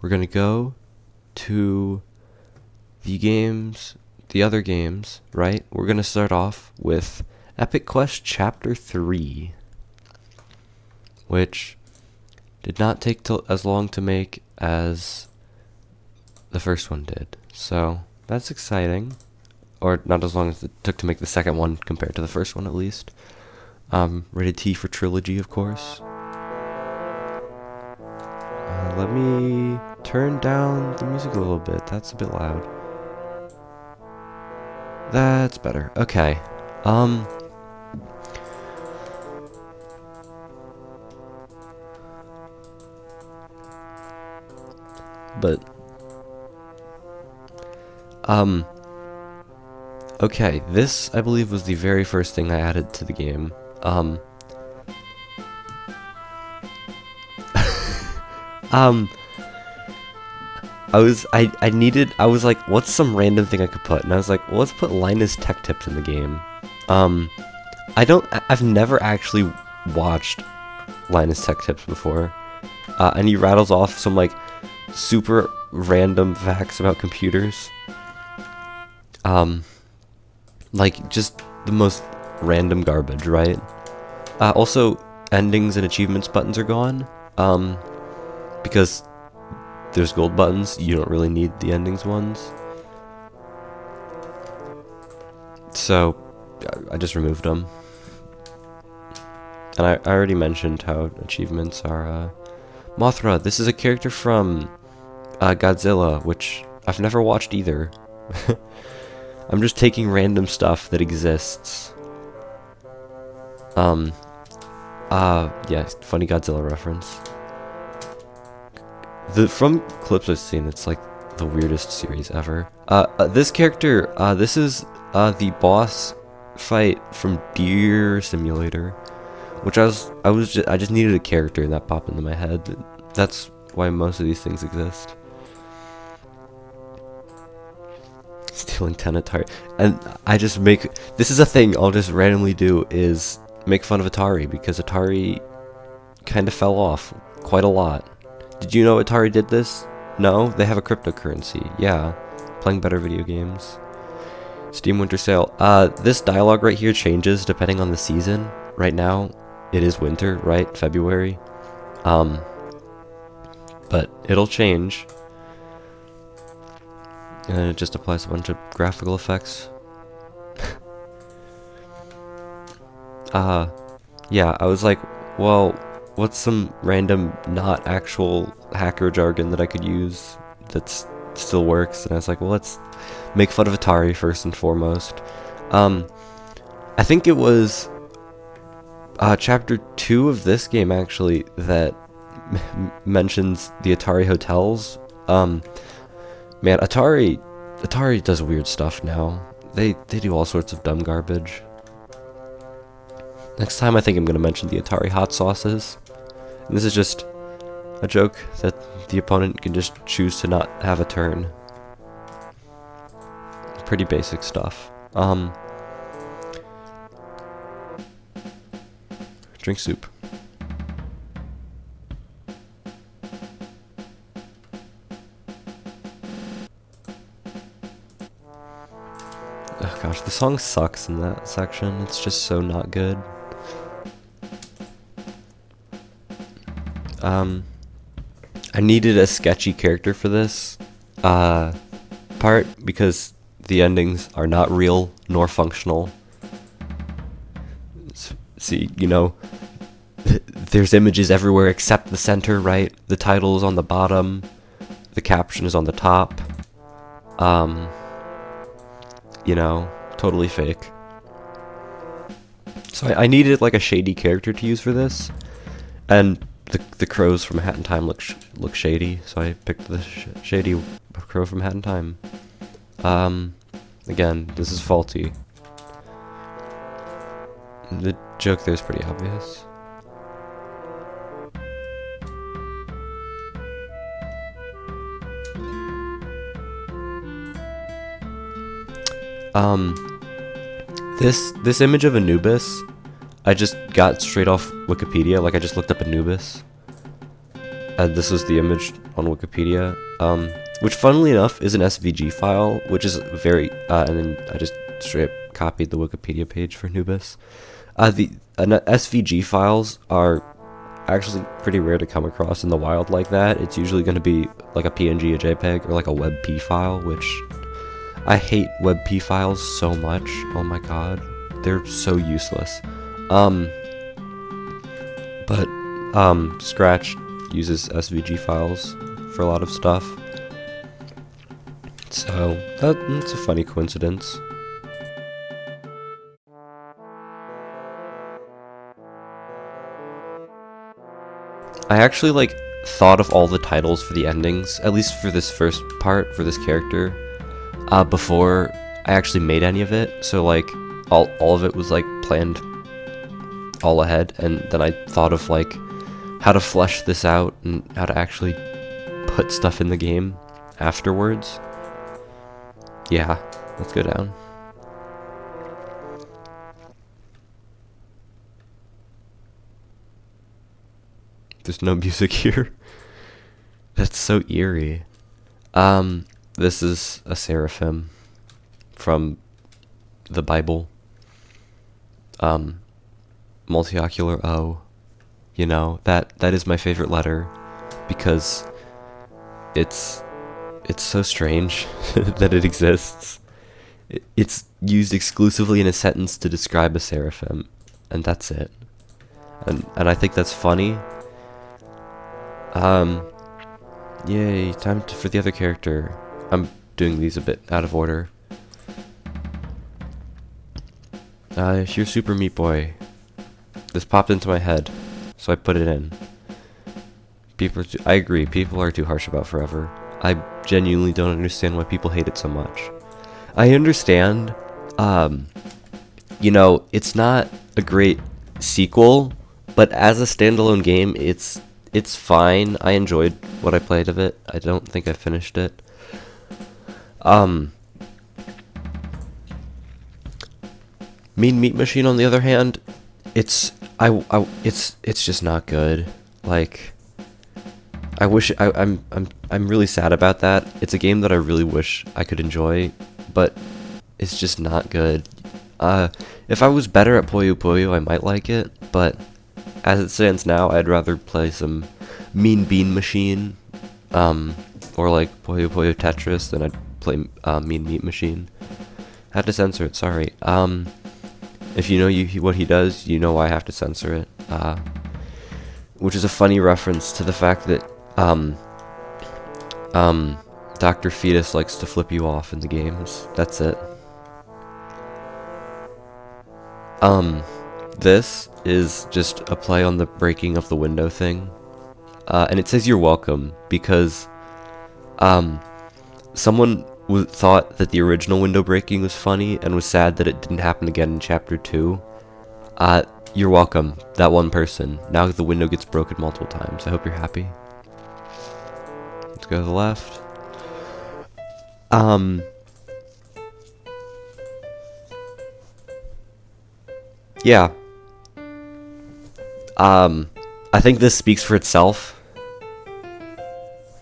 we're gonna go to the other games, right? We're gonna start off with Epic Quest Chapter 3, which did not take as long to make as the first one did. So that's exciting. Or not as long as it took to make the second one compared to the first one, at least. Rated T for Trilogy, of course. Let me turn down the music a little bit. That's a bit loud. That's better. Okay. Okay, this, I believe, was the very first thing I added to the game. I was like, what's some random thing I could put? And I was like, well, let's put Linus Tech Tips in the game. I've never actually watched Linus Tech Tips before. And he rattles off some, like, super random facts about computers. Like, just the most random garbage, right? Also, endings and achievements buttons are gone. Because there's gold buttons, you don't really need the endings ones. So, I just removed them. And I already mentioned how achievements are, Mothra, this is a character from, Godzilla, which I've never watched either. I'm just taking random stuff that exists. Yeah, funny Godzilla reference. From clips I've seen, it's like the weirdest series ever. This character, this is the boss fight from Deer Simulator, which I just needed a character and that popped into my head. That's why most of these things exist. Stealing 10 Atari, and this is a thing I'll just randomly do, is make fun of Atari, because Atari kind of fell off quite a lot. Did you know Atari did this? No? They have a cryptocurrency. Yeah. Playing better video games. Steam Winter Sale. This dialogue right here changes depending on the season, right now it is winter, right? February. But it'll change. And it just applies a bunch of graphical effects. Yeah, I was like, well, what's some random not actual hacker jargon that I could use that still works? And I was like, well, let's make fun of Atari first and foremost. I think it was chapter 2 of this game actually that mentions the Atari hotels. Man, Atari does weird stuff now. They do all sorts of dumb garbage. Next time I think I'm going to mention the Atari hot sauces. And this is just a joke that the opponent can just choose to not have a turn. Pretty basic stuff. Drink soup. Oh gosh, the song sucks in that section. It's just so not good. I needed a sketchy character for this part because the endings are not real nor functional. See, you know, there's images everywhere except the center, right? The title is on the bottom, the caption is on the top. You know, totally fake. So I needed like a shady character to use for this, and the crows from Hat in Time look shady, so I picked the shady crow from Hat in Time. Again, this is faulty. The joke there is pretty obvious. This image of Anubis, I just got straight off Wikipedia. Like, I just looked up Anubis. This was the image on Wikipedia, which funnily enough is an SVG file, which is very, and then I just straight up copied the Wikipedia page for Anubis. SVG files are actually pretty rare to come across in the wild like that. It's usually going to be like a PNG, a JPEG, or like a WebP file, which I hate WebP files so much. Oh my god, they're so useless. But Scratch uses SVG files for a lot of stuff, so that's a funny coincidence. I actually like thought of all the titles for the endings, at least for this first part, for this character, before I actually made any of it. So like all of it was like planned all ahead, and then I thought of like how to flesh this out and how to actually put stuff in the game afterwards. Yeah, let's go down. There's no music here. That's so eerie. This is a seraphim from the Bible. Multiocular O. You know, that is my favorite letter because it's so strange that it exists. It's used exclusively in a sentence to describe a seraphim, and that's it. And I think that's funny. Yay, time for the other character. I'm doing these a bit out of order. You're Super Meat Boy. This popped into my head, so I put it in. I agree, people are too harsh about Forever. I genuinely don't understand why people hate it so much. I understand, you know, it's not a great sequel, but as a standalone game, it's fine. I enjoyed what I played of it. I don't think I finished it. Mean Meat Machine, on the other hand, it's just not good. Like, I wish I'm really sad about that. It's a game that I really wish I could enjoy, but it's just not good. If I was better at Puyo Puyo, I might like it, but as it stands now, I'd rather play some Mean Bean Machine, or like Puyo Puyo Tetris than I'd play Mean Meat Machine. Had to censor it, sorry. If you know what he does, you know why I have to censor it. Which is a funny reference to the fact that Dr. Fetus likes to flip you off in the games. That's it. This is just a play on the breaking of the window thing. And it says you're welcome because someone thought that the original window breaking was funny and was sad that it didn't happen again in chapter 2. You're welcome, that one person. Now the window gets broken multiple times. I hope you're happy. Let's go to the left. Yeah. I think this speaks for itself.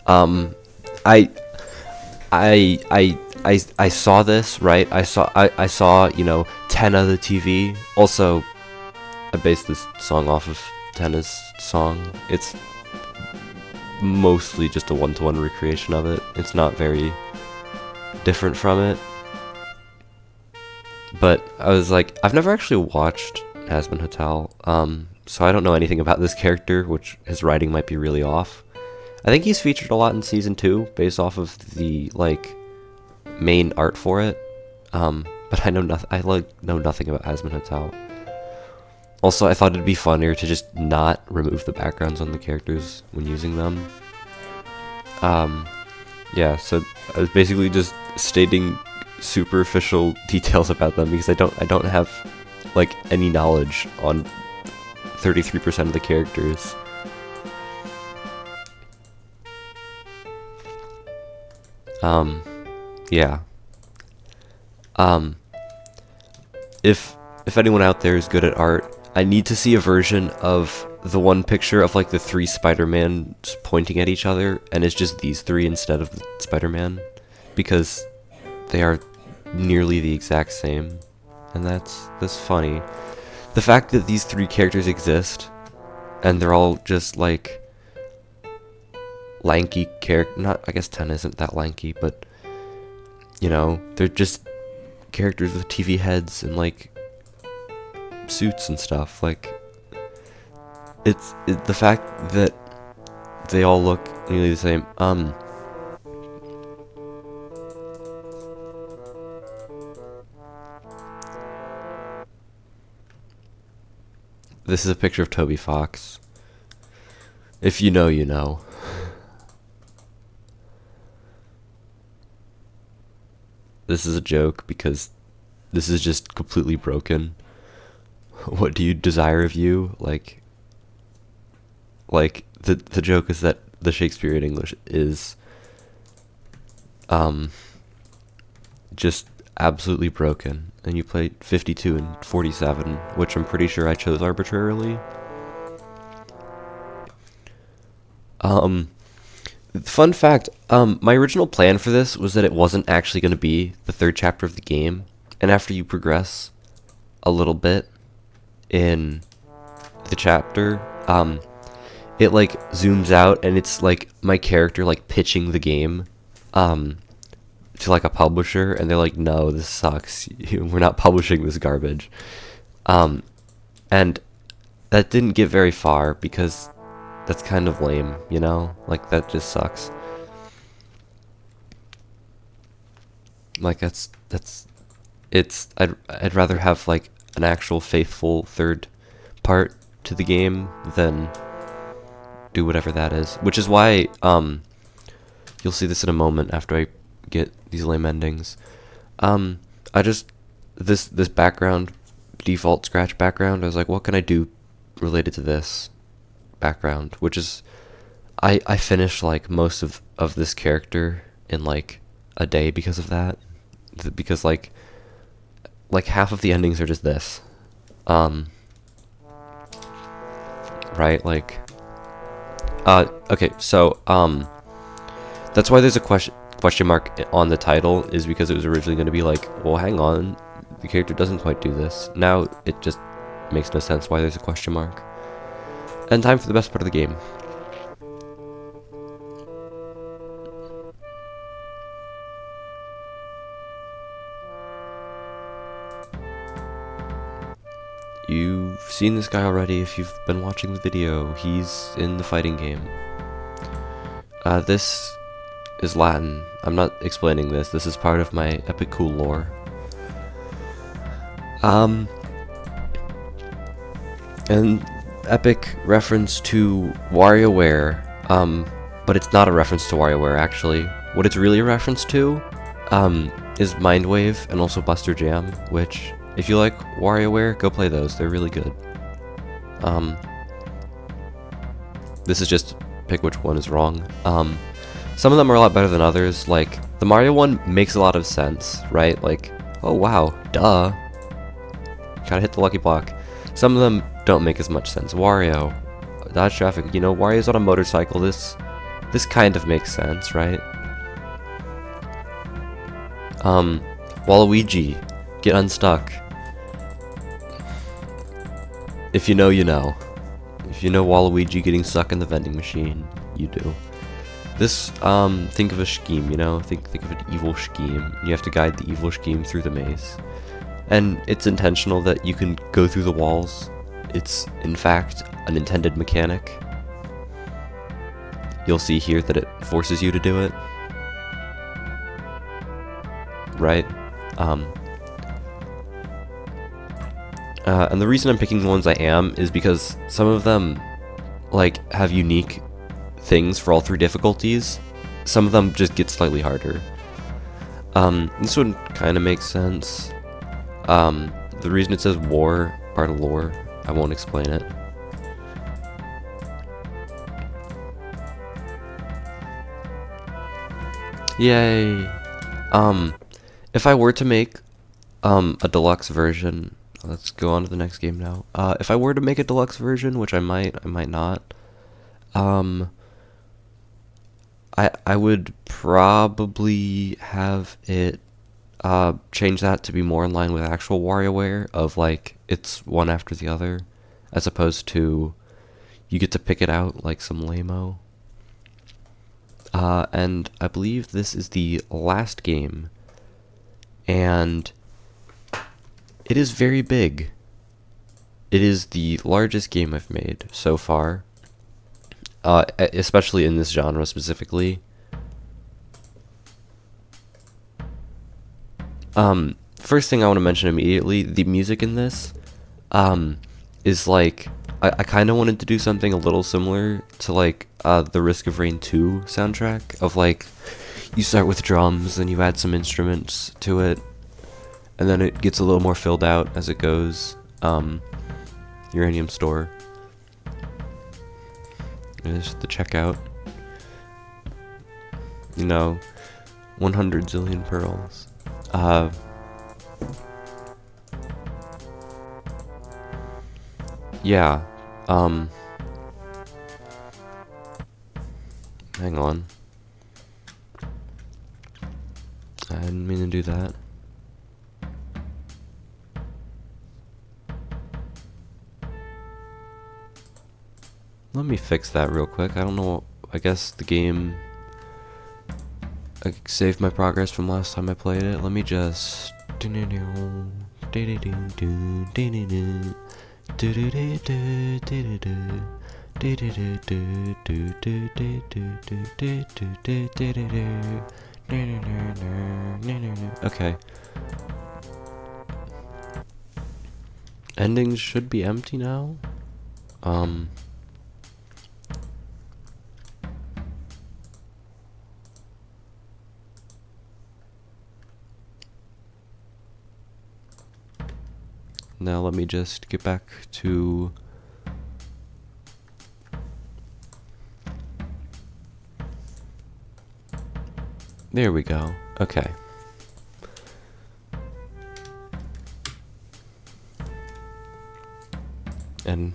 I saw this, right? I saw, you know, Tenna the TV. Also, I based this song off of Tenna's song. It's mostly just a one-to-one recreation of it. It's not very different from it. But I was like, I've never actually watched Hazbin Hotel, so I don't know anything about this character, which his writing might be really off. I think he's featured a lot in season 2, based off of the like main art for it. But I know nothing. I know nothing about Hazbin Hotel. Also, I thought it'd be funnier to just not remove the backgrounds on the characters when using them. Yeah. So I was basically just stating superficial details about them because I don't have like any knowledge on 33% of the characters. Yeah. If anyone out there is good at art, I need to see a version of the one picture of like the 3 Spider-Man pointing at each other, and it's just these 3 instead of Spider-Man, because they are nearly the exact same, and that's funny. The fact that these 3 characters exist, and they're all just like lanky I guess 10 isn't that lanky, but you know, they're just characters with TV heads and like suits and stuff. Like it's the fact that they all look nearly the same. This is a picture of Toby Fox. If you know, you know. This is a joke because this is just completely broken. What do you desire of you? Like the joke is that the Shakespearean English is just absolutely broken, and you played 52 and 47, which I'm pretty sure I chose arbitrarily. Fun fact, my original plan for this was that it wasn't actually going to be the 3rd chapter of the game, and after you progress a little bit in the chapter, it like zooms out, and it's like my character like pitching the game to like a publisher, and they're like, no, this sucks, we're not publishing this garbage. And that didn't get very far because that's kind of lame, you know? Like, that just sucks. Like, I'd rather have, like, an actual faithful 3rd part to the game than do whatever that is. Which is why, you'll see this in a moment after I get these lame endings. This background, default Scratch background, I was like, what can I do related to this background, which is I finished like most of this character in like a day because of that, because like half of the endings are just this, right? Like okay, so that's why there's a question mark on the title, is because it was originally going to be like, well, hang on, the character doesn't quite do this. Now it just makes no sense why there's a question mark. And time for the best part of the game. You've seen this guy already if you've been watching the video. He's in the fighting game. This is Latin. I'm not explaining this. This is part of my epic cool lore. And epic reference to WarioWare, but it's not a reference to WarioWare actually. What it's really a reference to, is Mindwave and also Buster Jam, which, if you like WarioWare, go play those. They're really good. This is just pick which one is wrong. Some of them are a lot better than others. Like, the Mario one makes a lot of sense, right? Like, oh wow, duh. Gotta hit the lucky block. Some of them don't make as much sense. Wario, dodge traffic. You know, Wario's on a motorcycle. This kind of makes sense, right? Waluigi, get unstuck. If you know, you know. If you know Waluigi getting stuck in the vending machine, you do. This, think of a scheme, you know? Think of an evil scheme. You have to guide the evil scheme through the maze. And it's intentional that you can go through the walls. It's, in fact, an intended mechanic. You'll see here that it forces you to do it. Right? And the reason I'm picking the ones I am is because some of them, like, have unique things for all three difficulties. Some of them just get slightly harder. This one kind of makes sense. The reason it says war, part of lore, I won't explain it. Yay! If I were to make, a deluxe version, let's go on to the next game now. If I were to make a deluxe version, which I might not, I would probably have it change that to be more in line with actual WarioWare, of like it's one after the other, as opposed to you get to pick it out like some lame-o. And I believe this is the last game, and it is very big. It is the largest game I've made so far, especially in this genre specifically. First thing I want to mention immediately, the music in this, is like, I kind of wanted to do something a little similar to like, the Risk of Rain 2 soundtrack, of like, you start with drums, then you add some instruments to it, and then it gets a little more filled out as it goes. Uranium Store. There's the checkout. You know, 100 zillion pearls. Yeah, hang on. I didn't mean to do that. Let me fix that real quick. I don't know, I guess the game, I saved my progress from last time I played it. Let me just okay. Endings should be empty now. Now let me just get back to there we go. Okay. And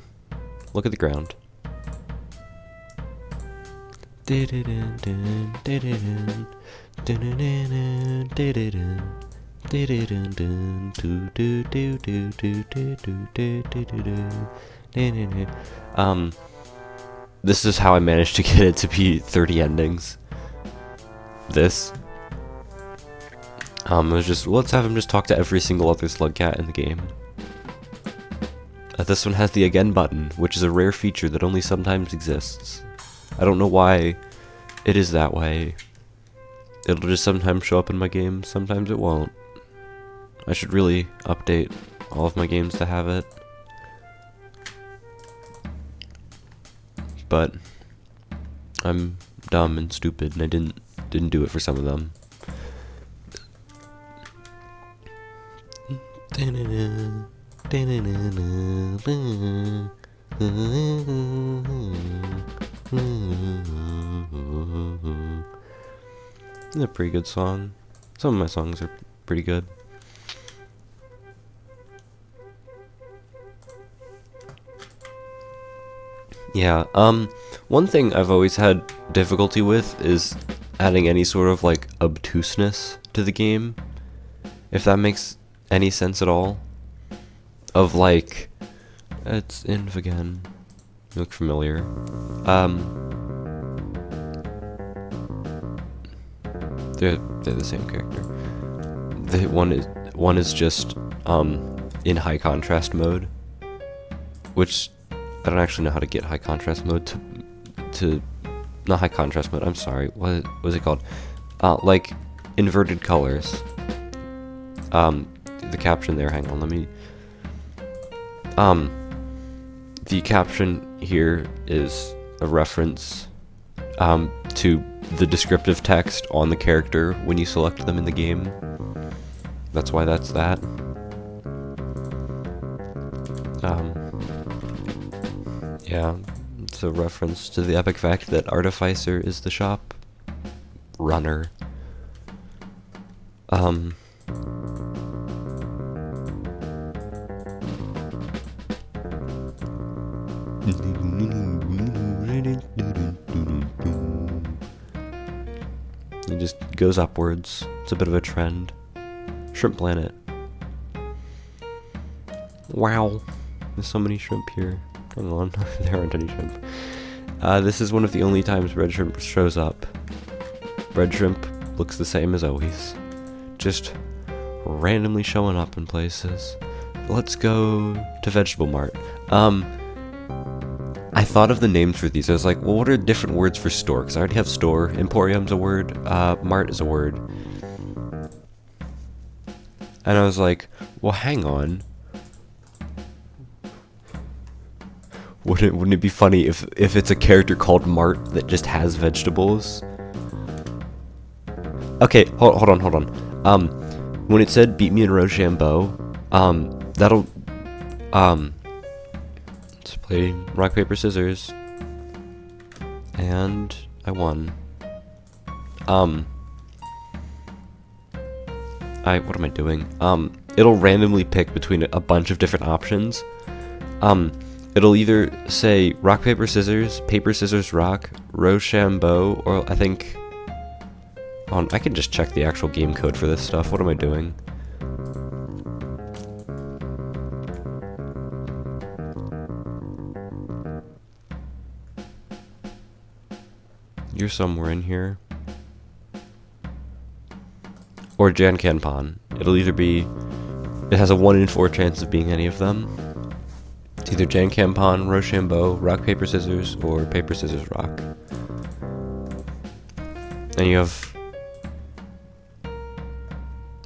look at the ground. This is how I managed to get it to be 30 endings. This. It was just, let's have him just talk to every single other slug cat in the game. This one has the again button, which is a rare feature that only sometimes exists. I don't know why it is that way. It'll just sometimes show up in my game, sometimes it won't. I should really update all of my games to have it. But I'm dumb and stupid and I didn't do it for some of them. It's a pretty good song. Some of my songs are pretty good. Yeah, one thing I've always had difficulty with is adding any sort of, like, obtuseness to the game. If that makes any sense at all. Of, like, it's Inv again. You look familiar. They're the same character. The one is just, in high contrast mode. Which I don't actually know how to get high contrast mode to not high contrast mode, I'm sorry, what is it called? Like inverted colors. The caption there, hang on, let me the caption here is a reference to the descriptive text on the character when you select them in the game. That's why that's that. Yeah, it's a reference to the epic fact that Artificer is the shop runner. It just goes upwards. It's a bit of a trend. Shrimp Planet. Wow. There's so many shrimp here. Hang on, there aren't any shrimp. This is one of the only times red shrimp shows up. Red shrimp looks the same as always. Just randomly showing up in places. Let's go to Vegetable Mart. I thought of the names for these. I was like, well, what are different words for store? Because I already have store. Emporium's a word. Mart is a word. And I was like, well, hang on. Wouldn't it be funny if it's a character called Mart that just has vegetables? Okay, hold on. When it said beat me in Rochambeau, that'll, let's play rock, paper, scissors. And I won. What am I doing? It'll randomly pick between a bunch of different options. It'll either say rock, paper, scissors, rock, Rochambeau, or I think... I can just check the actual game code for this stuff. What am I doing? You're somewhere in here. Or Jan Kanpan. It'll either be... It has a 1 in 4 chance of being any of them. It's either Jan Kanpan, Rochambeau, rock, paper, scissors, or paper, scissors, rock. And you have...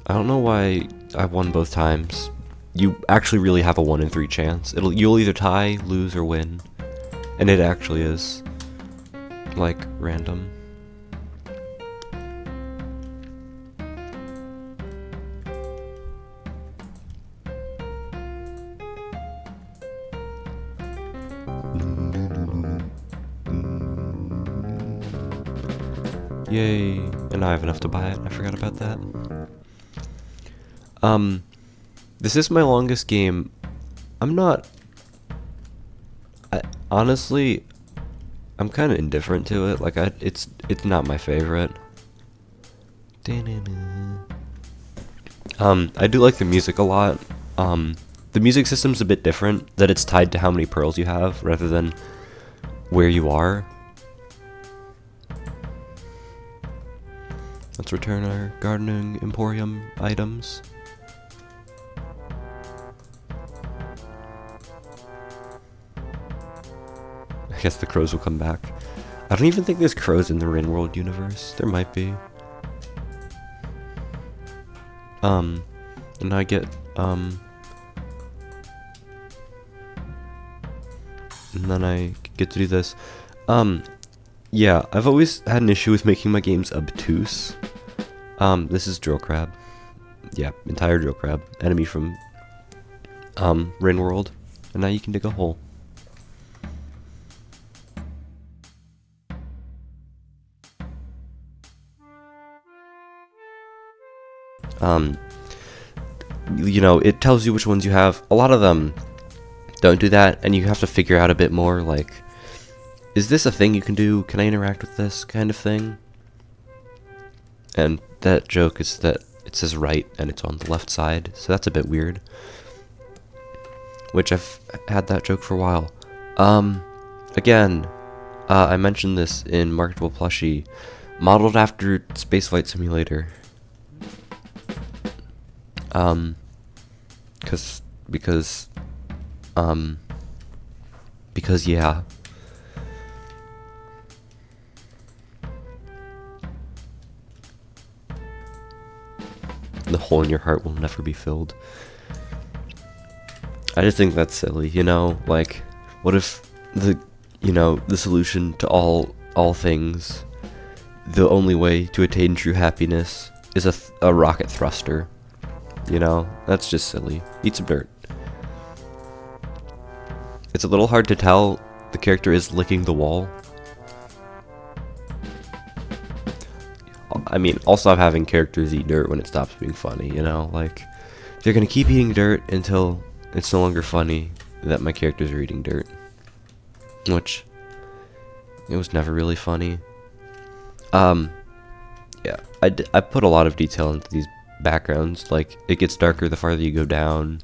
I don't know why I won both times. You actually really have a 1 in 3 chance. You'll either tie, lose, or win. And it actually is, like, random. Yay, and I have enough to buy it. I forgot about that. This is my longest game. Honestly, I'm kind of indifferent to it. Like, it's not my favorite. I do like the music a lot. The music system's a bit different, that it's tied to how many pearls you have rather than where you are. Let's return our gardening emporium items. I guess the crows will come back. I don't even think there's crows in the Rinworld universe. There might be. And I get, and then I get to do this. Yeah, I've always had an issue with making my games obtuse. This is Drill Crab. Yeah, entire Drill Crab. Enemy from, Rinworld. And now you can dig a hole. You know, it tells you which ones you have. A lot of them don't do that, and you have to figure out a bit more, like, is this a thing you can do? Can I interact with this kind of thing? And that joke is that it says right, and it's on the left side, so that's a bit weird. Which I've had that joke for a while. Again, I mentioned this in Marketable Plushie, modeled after Spaceflight Simulator. Because yeah. The hole in your heart will never be filled. I just think that's silly, you know? Like, what if the solution to all things, the only way to attain true happiness is a rocket thruster? You know, that's just silly. Eat some dirt. It's a little hard to tell. The character is licking the wall. I mean, I'll stop having characters eat dirt when it stops being funny, you know? Like, they're gonna keep eating dirt until it's no longer funny that my characters are eating dirt. Which, it was never really funny. Yeah, I put a lot of detail into these backgrounds. Like, it gets darker the farther you go down.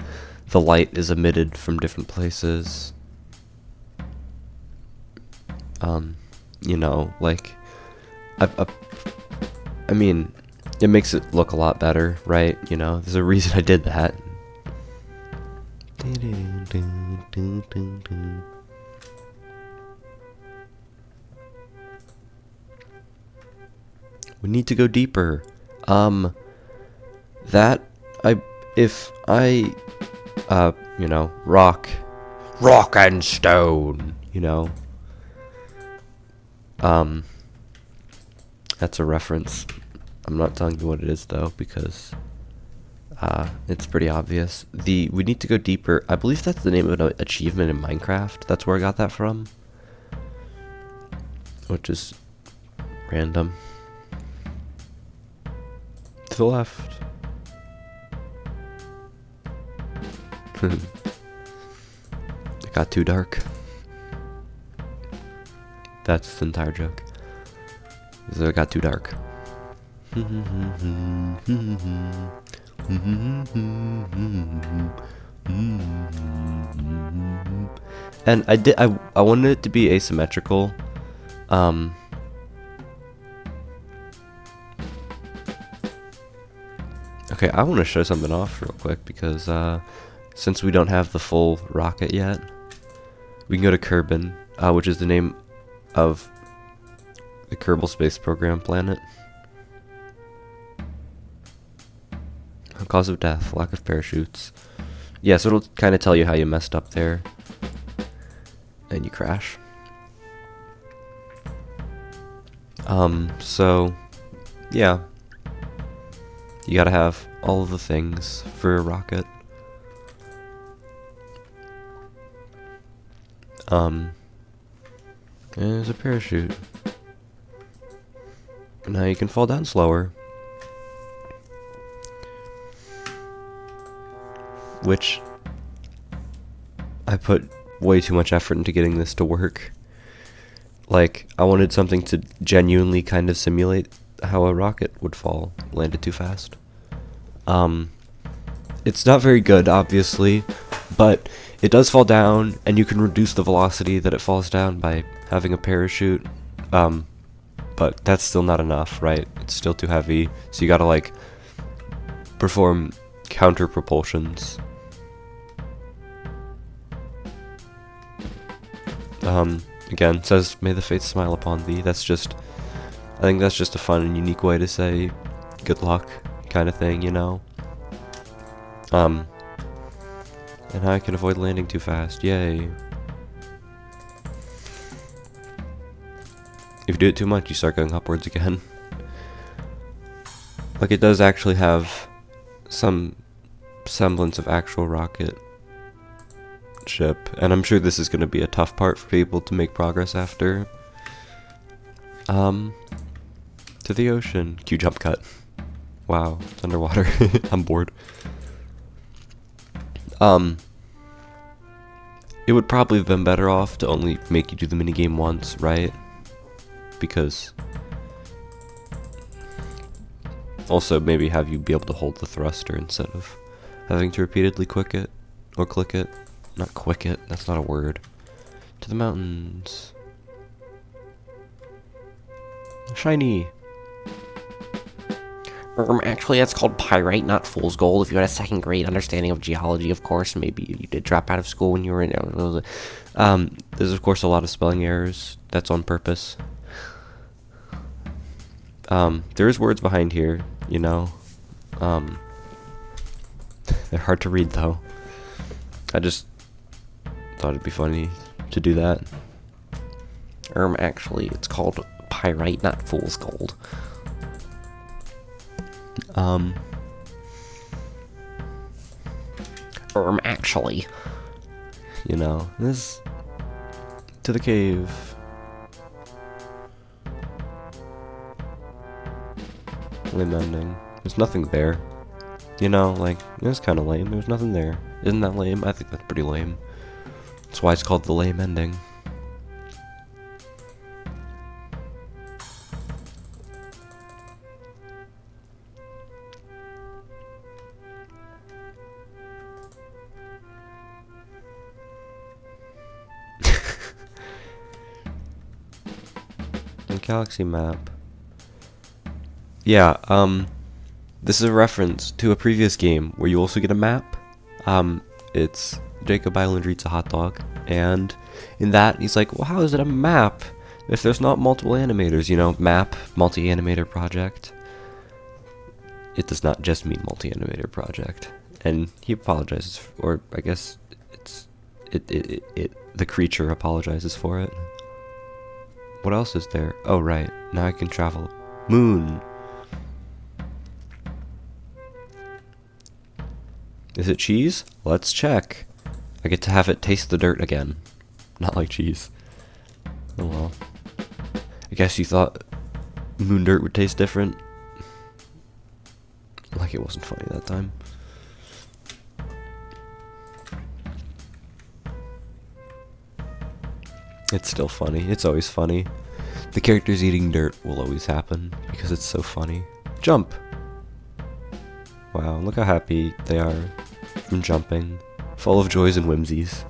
The light is emitted from different places. You know, like, I mean, it makes it look a lot better, right? You know, there's a reason I did that. We need to go deeper. You know, rock and stone, you know. That's a reference. I'm not telling you what it is though, because it's pretty obvious. We need to go deeper. I believe that's the name of an achievement in Minecraft. That's where I got that from. Which is random. To the left. It got too dark. That's the entire joke. So it got too dark. And I wanted it to be asymmetrical. Okay, I want to show something off real quick because since we don't have the full rocket yet, we can go to Kerbin, which is the name of the Kerbal Space Program planet. Cause of death, lack of parachutes. Yeah, so it'll kind of tell you how you messed up there. And you crash. So, yeah. You gotta have all of the things for a rocket. There's a parachute. Now you can fall down slower. Which I put way too much effort into getting this to work. Like, I wanted something to genuinely kind of simulate how a rocket would fall, landed too fast. It's not very good, obviously, but it does fall down, and you can reduce the velocity that it falls down by having a parachute. But that's still not enough, right? It's still too heavy, so you gotta like perform counter propulsions. Again, it says, "May the fates smile upon thee." I think that's just a fun and unique way to say good luck, kind of thing, you know? And I can avoid landing too fast, yay. If you do it too much, you start going upwards again. Like, it does actually have some semblance of actual rocket ship, and I'm sure this is going to be a tough part for people to make progress after. To the ocean. Cue jump cut. Wow, it's underwater. I'm bored. It would probably have been better off to only make you do the minigame once, right? Because also maybe have you be able to hold the thruster instead of having to repeatedly click it. Not quick it, that's not a word. To the mountains. Shiny. Actually, that's called pyrite, not fool's gold. If you had a second grade understanding of geology, of course, maybe you did drop out of school when you were in. There's of course a lot of spelling errors. That's on purpose. There is words behind here, you know. They're hard to read though. I just thought it'd be funny to do that. Actually, it's called pyrite, not fool's gold. Actually, you know, this to the cave. Lame ending. There's nothing there. You know, like, it's kind of lame. There's nothing there. Isn't that lame? I think that's pretty lame. That's why it's called the lame ending. Galaxy map. Yeah, this is a reference to a previous game where you also get a map. It's Jacob Island eats a hot dog, and in that he's like, well, how is it a map if there's not multiple animators? You know, map, multi-animator project. It does not just mean multi-animator project. And he apologizes, or I guess the creature apologizes for it. What else is there? Oh, right. Now I can travel. Moon. Is it cheese? Let's check. I get to have it taste the dirt again. Not like cheese. Oh well. I guess you thought moon dirt would taste different. Like it wasn't funny that time. It's still funny. It's always funny. The characters eating dirt will always happen because it's so funny. Jump! Wow, look how happy they are from jumping. Full of joys and whimsies.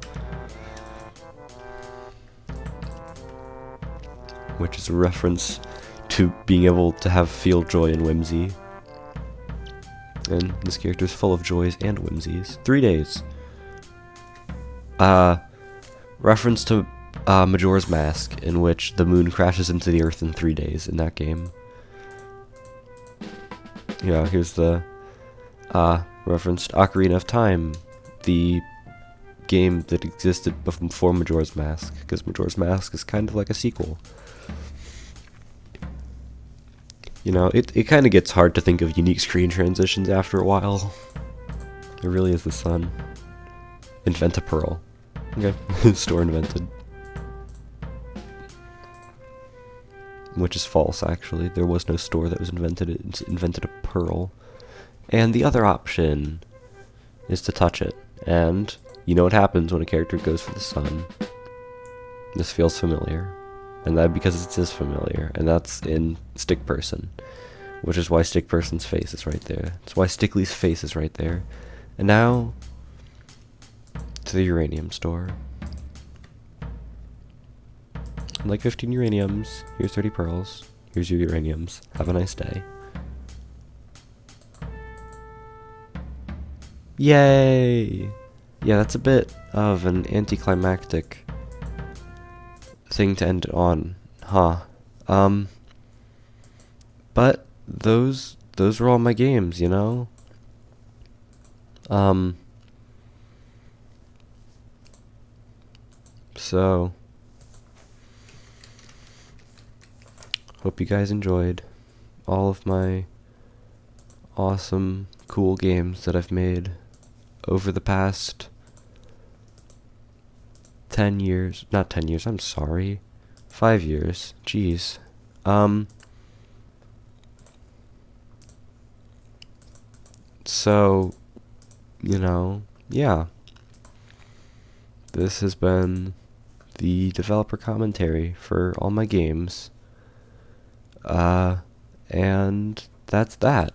Which is a reference to being able to feel joy and whimsy. And this character is full of joys and whimsies. 3 days. Reference to Majora's Mask, in which the moon crashes into the earth in 3 days in that game. Yeah, here's the referenced Ocarina of Time, the game that existed before Majora's Mask, because Majora's Mask is kind of like a sequel. You know, it kind of gets hard to think of unique screen transitions after a while. It really is the sun. Invent a pearl. Okay, store invented. Which is false, actually. There was no store that was invented. It invented a pearl. And the other option is to touch it. And you know what happens when a character goes for the sun. This feels familiar. And that because it is familiar. And that's in Stick Person. Which is why Stick Person's face is right there. That's why Stickley's face is right there. And now, to the uranium store. I'd like 15 uraniums. Here's 30 pearls. Here's your uraniums. Have a nice day. Yay! Yeah, that's a bit of an anticlimactic thing to end it on, huh? But those were all my games, you know? So hope you guys enjoyed all of my awesome, cool games that I've made over the past 10 years. Not 10 years, I'm sorry. 5 years. Jeez. So, you know, yeah. This has been the developer commentary for all my games. And that's that.